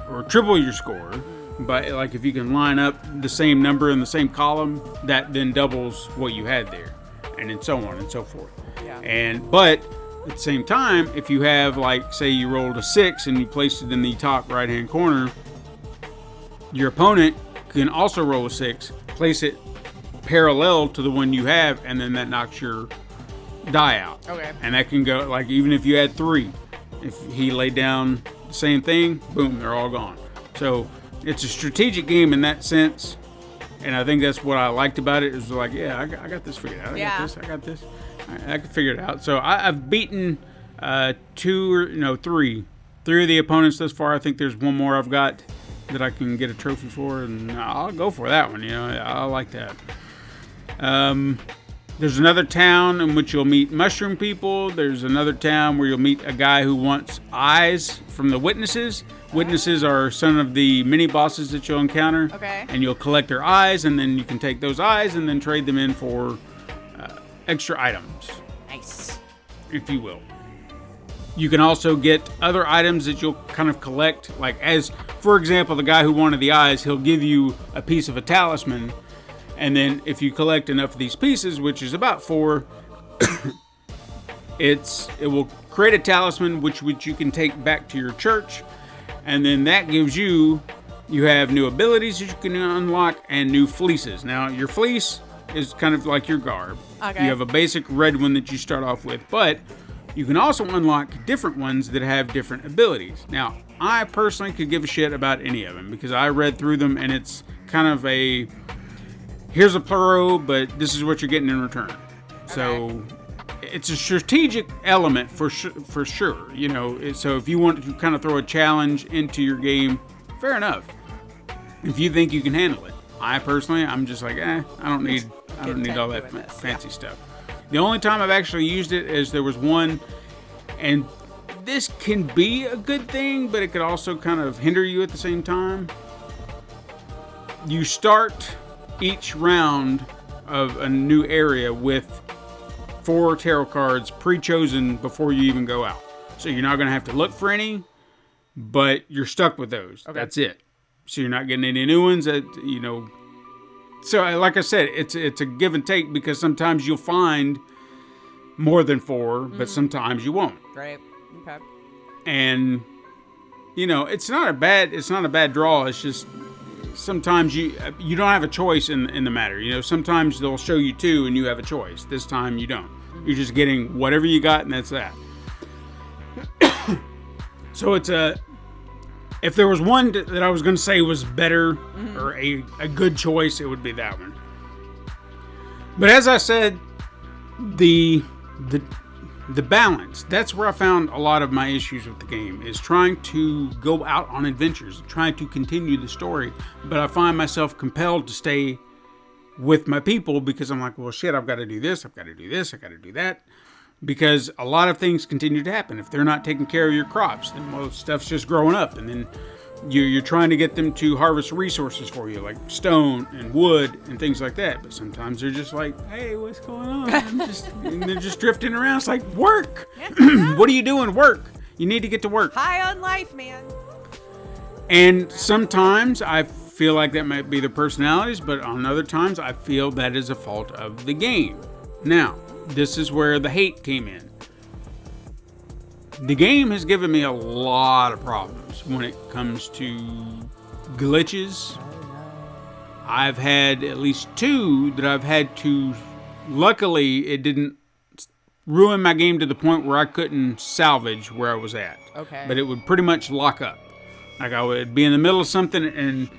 or triple your score, but like if you can line up the same number in the same column, that then doubles what you had there, and then so on and so forth. Yeah. But at the same time, if you have like say you rolled a 6 and you placed it in the top right hand corner, your opponent can also roll a 6, place it parallel to the one you have, and then that knocks your die out. Okay. And that can go, like, even if you had 3, if he laid down the same thing, boom, they're all gone. So it's a strategic game in that sense, and I think that's what I liked about it. Is like, yeah, I got this figured out. I got this. I can figure it out. So I've beaten 3 of the opponents thus far. I think there's one more I've got that I can get a trophy for, and I'll go for that one. I like that. There's another town in which you'll meet mushroom people. There's another town where you'll meet a guy who wants eyes from the witnesses. Witnesses are some of the mini bosses that you'll encounter. Okay. And you'll collect their eyes, and then you can take those eyes and then trade them in for extra items. Nice. If you will. You can also get other items that you'll kind of collect. Like, as, for example, the guy who wanted the eyes, he'll give you a piece of a talisman. And then if you collect enough of these pieces, which is about 4, it will create a talisman which you can take back to your church. And then that gives you have new abilities that you can unlock and new fleeces. Now, your fleece is kind of like your garb. Okay. You have a basic red one that you start off with, but you can also unlock different ones that have different abilities. Now, I personally could give a shit about any of them because I read through them, and it's kind of here's a pluro, but this is what you're getting in return. Okay. So it's a strategic element for sure. So if you want to kind of throw a challenge into your game, fair enough. If you think you can handle it. I'm just like, I don't need all that fancy stuff. The only time I've actually used it is there was one, and this can be a good thing, but it could also kind of hinder you at the same time. You start each round of a new area with 4 tarot cards pre-chosen before you even go out. So you're not going to have to look for any, but you're stuck with those. Okay. That's it. So you're not getting any new ones that, So like I said, it's a give and take because sometimes you'll find more than 4, but sometimes you won't. Right. Okay. And it's not a bad draw. It's just sometimes you don't have a choice in the matter. Sometimes they'll show you 2 and you have a choice. This time you don't. You're just getting whatever you got, and that's that. So it's if there was one that I was going to say was better or a good choice, it would be that one. But as I said, the balance, that's where I found a lot of my issues with the game, is trying to go out on adventures, trying to continue the story. But I find myself compelled to stay with my people because I'm like, well, shit, I've got to do this, I've got to do this, I've got to do that. Because a lot of things continue to happen. If they're not taking care of your crops, then stuff's just growing up. And then you're trying to get them to harvest resources for you, like stone and wood and things like that. But sometimes they're just like, hey, what's going on? And they're just drifting around. It's like, work. What are you doing? Work. You need to get to work. High on life, man. And sometimes I feel like that might be the personalities, but on other times I feel that is a fault of the game. Now, this is where the hate came in. The game has given me a lot of problems when it comes to glitches. I've had at least 2 that I've had to... Luckily, it didn't ruin my game to the point where I couldn't salvage where I was at. Okay. But it would pretty much lock up. Like I would be in the middle of something and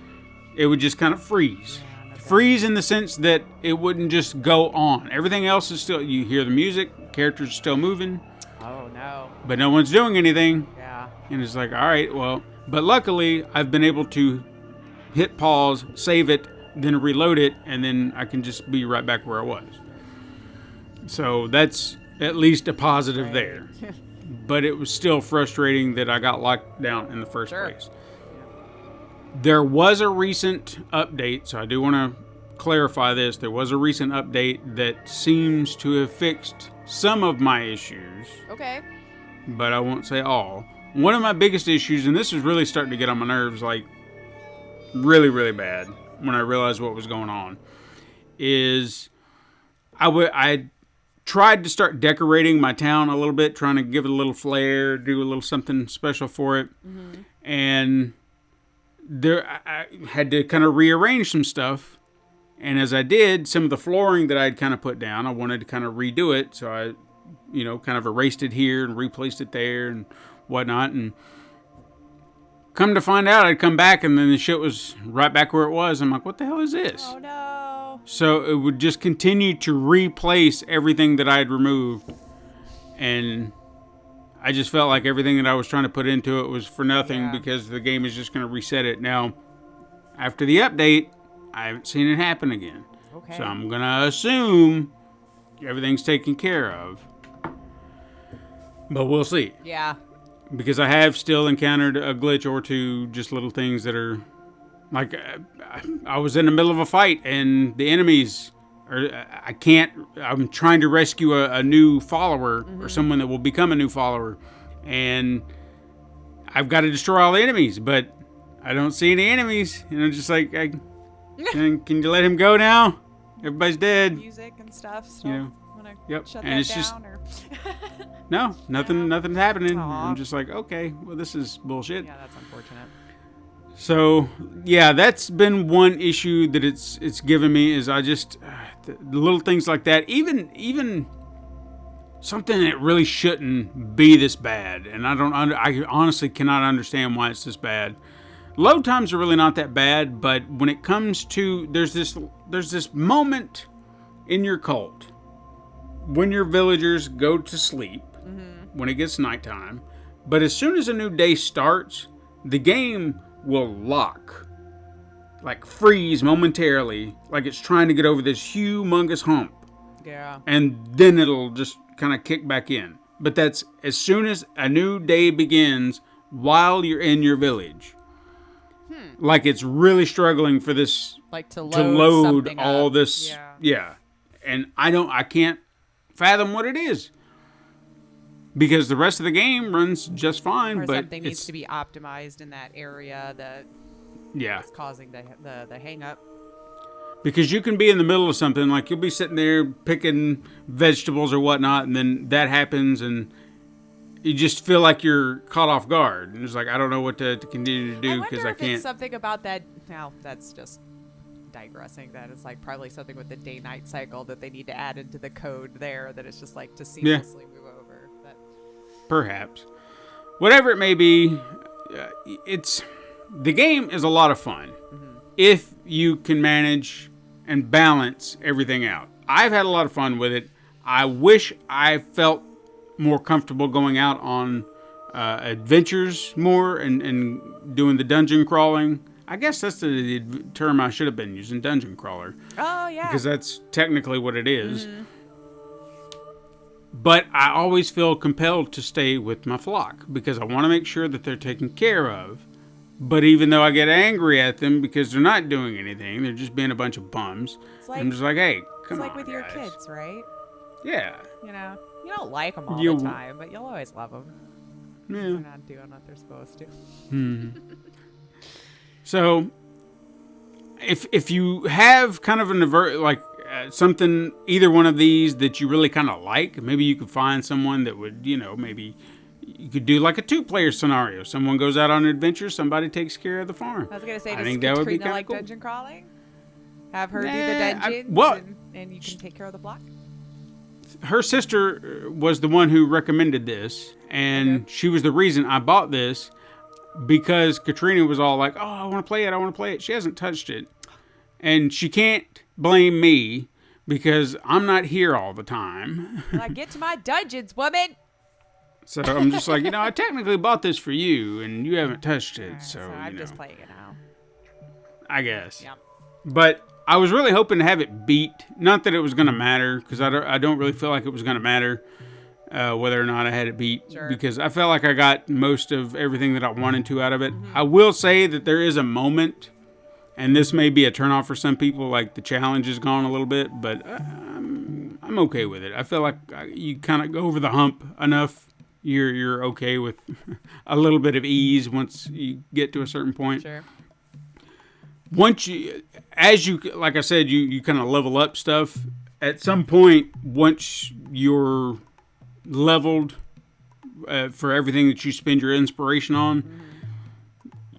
it would just kind of freeze. Freeze in the sense that it wouldn't just go on. Everything else is still... You hear the music, characters are still moving. Oh, no. But no one's doing anything. Yeah. And it's like, all right, well... But luckily, I've been able to hit pause, save it, then reload it, and then I can just be right back where I was. So that's at least a positive there. But it was still frustrating that I got locked down in the first place. There was a recent update, so I do want to clarify this. There was a recent update that seems to have fixed some of my issues. Okay. But I won't say all. One of my biggest issues, and this is really starting to get on my nerves, like really, really bad when I realized what was going on, is I tried to start decorating my town a little bit, trying to give it a little flair, do a little something special for it. Mm-hmm. And I had to kind of rearrange some stuff. And as I did, some of the flooring that I'd kind of put down, I wanted to kind of redo it. So I, kind of erased it here and replaced it there and whatnot. And come to find out, I'd come back and then the shit was right back where it was. I'm like, what the hell is this? Oh, no. So it would just continue to replace everything that I had removed. And I just felt like everything that I was trying to put into it was for nothing because the game is just going to reset it. Now, after the update, I haven't seen it happen again. Okay. So I'm going to assume everything's taken care of. But we'll see. Yeah. Because I have still encountered a glitch or two, just little things that are... Like, I was in the middle of a fight and the enemies... I'm trying to rescue a new follower or someone that will become a new follower. And I've got to destroy all the enemies, but I don't see any enemies. And I'm just like, can you let him go now? Everybody's dead. Music and stuff. So Yep. Shut And that it's down, just... or... No, nothing's happening. Aww. I'm just like, okay, well, this is bullshit. Yeah, that's unfortunate. So, yeah, that's been one issue that it's given me is I just, the little things like that, even something that really shouldn't be this bad. And I honestly cannot understand why it's this bad. Load times are really not that bad, but when it comes to, there's this moment in your cult when your villagers go to sleep, when it gets nighttime, but as soon as a new day starts, the game will lock, like freeze momentarily, like it's trying to get over this humongous hump. Yeah. And then it'll just kind of kick back in. But that's as soon as a new day begins while you're in your village. Like it's really struggling for this, like to load all up. this. Yeah. And I can't fathom what it is. Because the rest of the game runs just fine, or but something needs to be optimized in that area that is causing the hang up. Because you can be in the middle of something, like you'll be sitting there picking vegetables or whatnot, and then that happens, and you just feel like you're caught off guard. And it's like, I don't know what to continue to do because I can't. It's something about that. Now, that's just digressing. That it's like probably something with the day-night cycle that they need to add into the code there, that it's just like to seamlessly move over. But perhaps. Whatever it may be, the game is a lot of fun if you can manage and balance everything out. I've had a lot of fun with it. I wish I felt more comfortable going out on adventures more and doing the dungeon crawling. I guess that's the term I should have been using, dungeon crawler. Oh, yeah. Because that's technically what it is. But I always feel compelled to stay with my flock because I want to make sure that they're taken care of. But even though I get angry at them because they're not doing anything, they're just being a bunch of bums. I'm just like, hey, come on, It's like with your guys. kids, right? Yeah. You know, you don't like them all the time, but you'll always love them. They're not doing what they're supposed to. So, if you have kind of an something, either one of these that you really kind of like, maybe you could find someone that would, maybe you could do like a 2-player scenario. Someone goes out on an adventure, somebody takes care of the farm. I was gonna say, I does think that would be Katrina like cool. dungeon crawling? Have her do the dungeons, and you can take care of the block. Her sister was the one who recommended this, and she was the reason I bought this, because Katrina was all like, "Oh, I want to play it. She hasn't touched it, and she can't blame me because I'm not here all the time. Like, get to my dungeons, woman. So I'm just like, I technically bought this for you, and you haven't touched it. Right, so I'm just playing it now, I guess. Yeah. But I was really hoping to have it beat. Not that it was going to matter, because I don't really feel like it was going to matter whether or not I had it beat. Sure. Because I felt like I got most of everything that I wanted to out of it. I will say that there is a moment, and this may be a turnoff for some people, like the challenge is gone a little bit, but I'm okay with it. I feel like you kind of go over the hump enough. You're okay with a little bit of ease once you get to a certain point. Sure. Once like I said, you kind of level up stuff. At some point, once you're leveled for everything that you spend your inspiration on,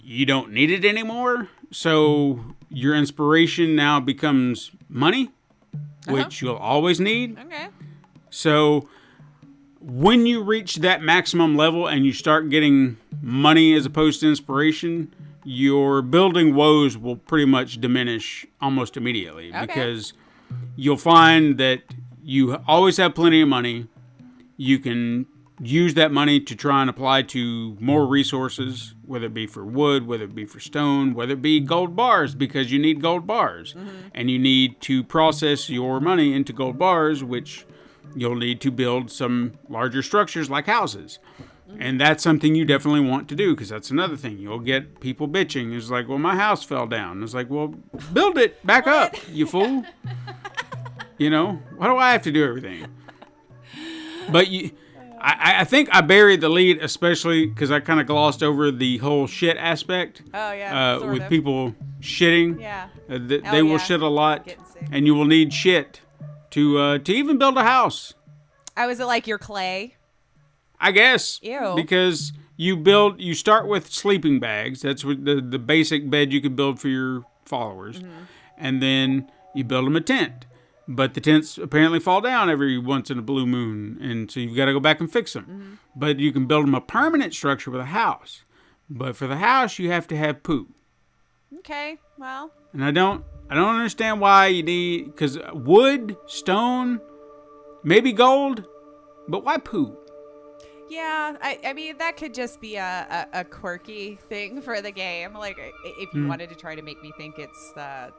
you don't need it anymore. So your inspiration now becomes money, which you'll always need. Okay. So when you reach that maximum level and you start getting money as opposed to inspiration, your building woes will pretty much diminish almost immediately, because you'll find that you always have plenty of money. You can use that money to try and apply to more resources, whether it be for wood, whether it be for stone, whether it be gold bars, because you need gold bars. And you need to process your money into gold bars, which you'll need to build some larger structures like houses. And that's something you definitely want to do, because that's another thing. You'll get people bitching. It's like, well, my house fell down. It's like, well, build it back up, you fool. Why do I have to do everything? But I think I buried the lead, especially because I kind of glossed over the whole shit aspect. Oh, yeah. With people shitting. Yeah. They will shit a lot, and you will need shit to even build a house. Oh, is it like your clay? I guess. Ew. Because you start with sleeping bags. That's what the basic bed you can build for your followers. And then you build them a tent. But the tents apparently fall down every once in a blue moon. And so you've got to go back and fix them. But you can build them a permanent structure with a house. But for the house, you have to have poop. Okay, well. And I don't understand why you need, because wood, stone, maybe gold, but why poop? Yeah, I mean, that could just be a quirky thing for the game. Like, if you wanted to try to make me think it's the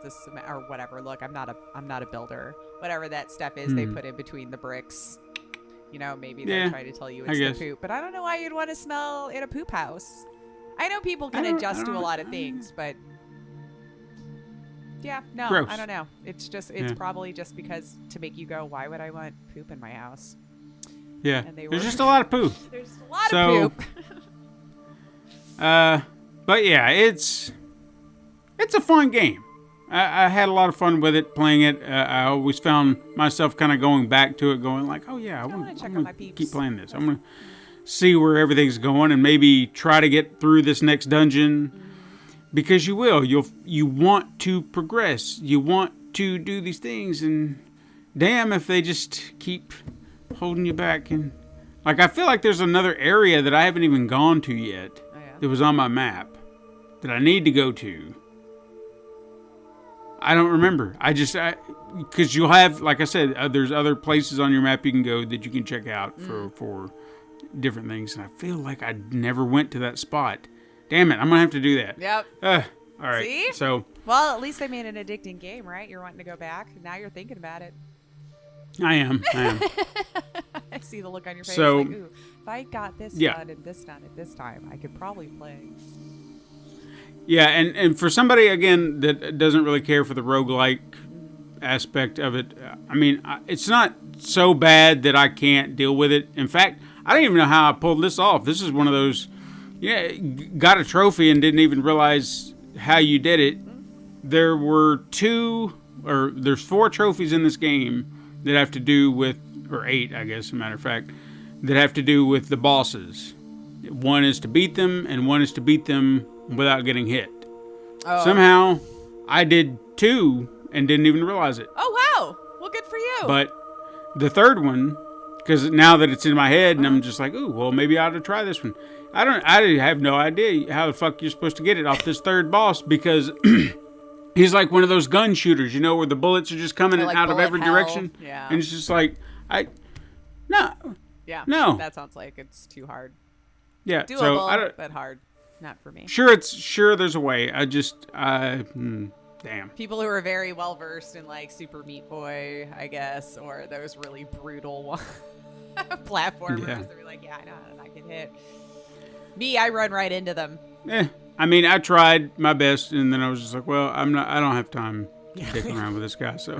cement or whatever. Look, I'm not a builder. Whatever that stuff is they put in between the bricks. Maybe they're trying to tell you it's the poop. But I don't know why you'd want to smell in a poop house. I know people can adjust to a lot of things, but yeah, no, gross. I don't know. It's probably just because to make you go, why would I want poop in my house? Yeah, there's just a lot of poop. There's a lot of poop. But yeah, it's a fun game. I had a lot of fun with it, playing it. I always found myself kind of going back to it, going like, oh yeah, I want to keep playing this. I'm going to see where everything's going and maybe try to get through this next dungeon, because you will. You want to progress. You want to do these things, and damn if they just keep holding you back. And like, I feel like there's another area that I haven't even gone to yet that was on my map that I need to go to. I don't remember. Because you'll have, like I said, there's other places on your map you can go that you can check out for different things. And I feel like I never went to that spot. Damn it, I'm going to have to do that. Yep. All right. See? So, well, at least they made an addicting game, right? You're wanting to go back. Now you're thinking about it. I am. I see the look on your face. So, like, ooh, if I got this done and this done at this time, I could probably play. Yeah, and for somebody, again, that doesn't really care for the roguelike aspect of it, I mean, it's not so bad that I can't deal with it. In fact, I don't even know how I pulled this off. This is one of those, got a trophy and didn't even realize how you did it. There's 4 trophies in this game that have to do with, or 8, I guess, as a matter of fact, that have to do with the bosses. One is to beat them, and one is to beat them without getting hit. Oh. Somehow, I did 2 and didn't even realize it. Oh, wow. Well, good for you. But the third one, because now that it's in my head, and I'm just like, ooh, well, maybe I ought to try this one. I have no idea how the fuck you're supposed to get it off this third boss, because he's like one of those gun shooters, where the bullets are just coming out of every direction. Yeah. And it's just like, no. Yeah. No. That sounds like it's too hard. Yeah. Doable, but hard. Not for me. Sure there's a way. Damn. People who are very well versed in like Super Meat Boy, I guess, or those really brutal platformers. Yeah. They're like, I know how to not get hit. Me, I run right into them. I mean, I tried my best, and then I was just like, well, I don't have time to dick around with this guy, so.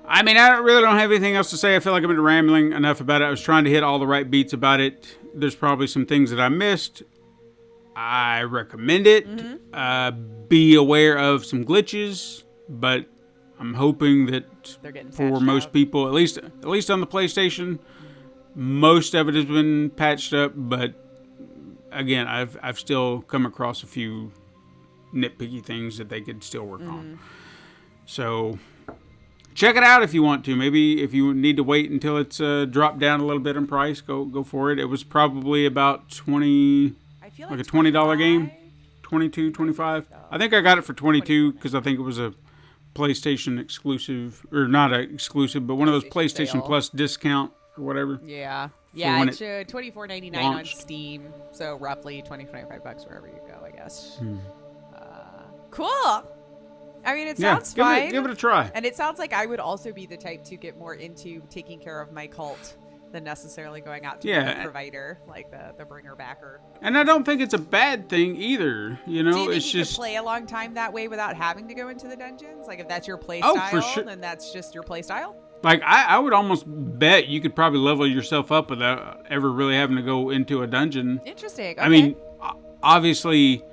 I mean, I really don't have anything else to say. I feel like I've been rambling enough about it. I was trying to hit all the right beats about it. There's probably some things that I missed. I recommend it. Mm-hmm. Be aware of some glitches, but I'm hoping that for most people, at least on the PlayStation, most of it has been patched up. But again, I've still come across a few nitpicky things that they could still work on. So check it out if you want to. Maybe if you need to wait until it's dropped down a little bit in price, go for it. It was probably about $20. I feel like a $20 game, $22, $25. I think I got it for $22 because I think it was a PlayStation exclusive, or not a exclusive, but one of those PlayStation sale. Plus discount or whatever. Yeah, it should $24.99 on Steam, so roughly $20-$25 wherever you go, I guess. Cool. I mean, it sounds fine. Give it a try. And it sounds like I would also be the type to get more into taking care of my cult than necessarily going out to a provider like the bringer backer. And I don't think it's a bad thing either. Do you think you could play a long time that way without having to go into the dungeons? Like if that's your play style, for sure. Then that's just your play style? Like I would almost bet you could probably level yourself up without ever really having to go into a dungeon. Interesting. Okay. I mean, obviously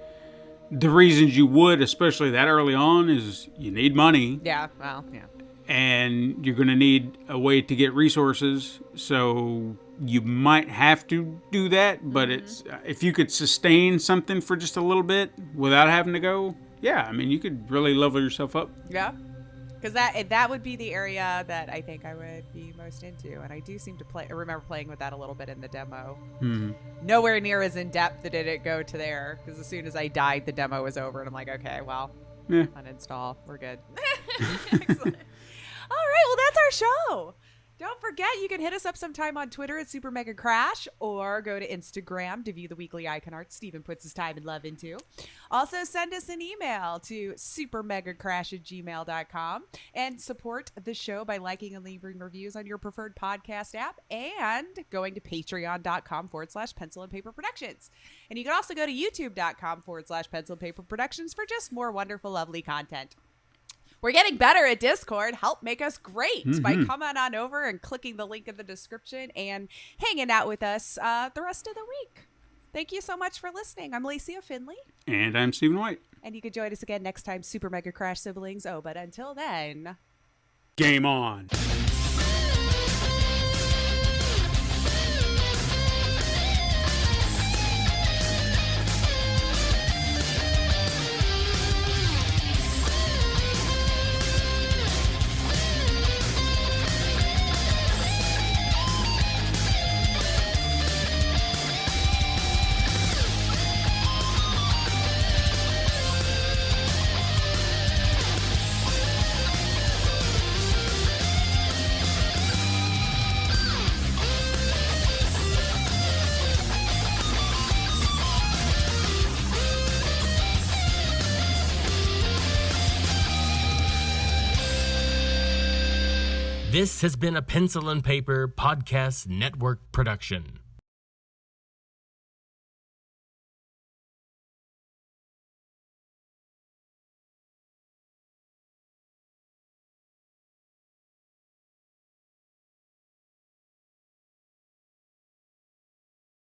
the reasons you would, especially that early on, is you need money. Yeah, well, yeah. And you're going to need a way to get resources, so you might have to do that. But it's if you could sustain something for just a little bit without having to go, I mean, you could really level yourself up. Yeah, because that would be the area that I think I would be most into, and I do seem to play. I remember playing with that a little bit in the demo. Nowhere near as in depth did it go to there, because as soon as I died, the demo was over, and I'm like, okay, well, uninstall, we're good. Excellent. All right, well, that's our show. Don't forget, you can hit us up sometime on Twitter at Super Mega Crash, or go to Instagram to view the weekly icon art Steven puts his time and love into. Also, send us an email to supermegacrash@gmail.com and support the show by liking and leaving reviews on your preferred podcast app and going to patreon.com/Pencil and Paper Productions. And you can also go to youtube.com/Pencil and Paper Productions for just more wonderful, lovely content. We're getting better at Discord. Help make us great by coming on over and clicking the link in the description and hanging out with us the rest of the week. Thank you so much for listening. I'm Lacey Finley. And I'm Stephen White. And you can join us again next time, Super Mega Crash siblings. Oh, but until then, game on. This has been a Pencil and Paper Podcast Network production.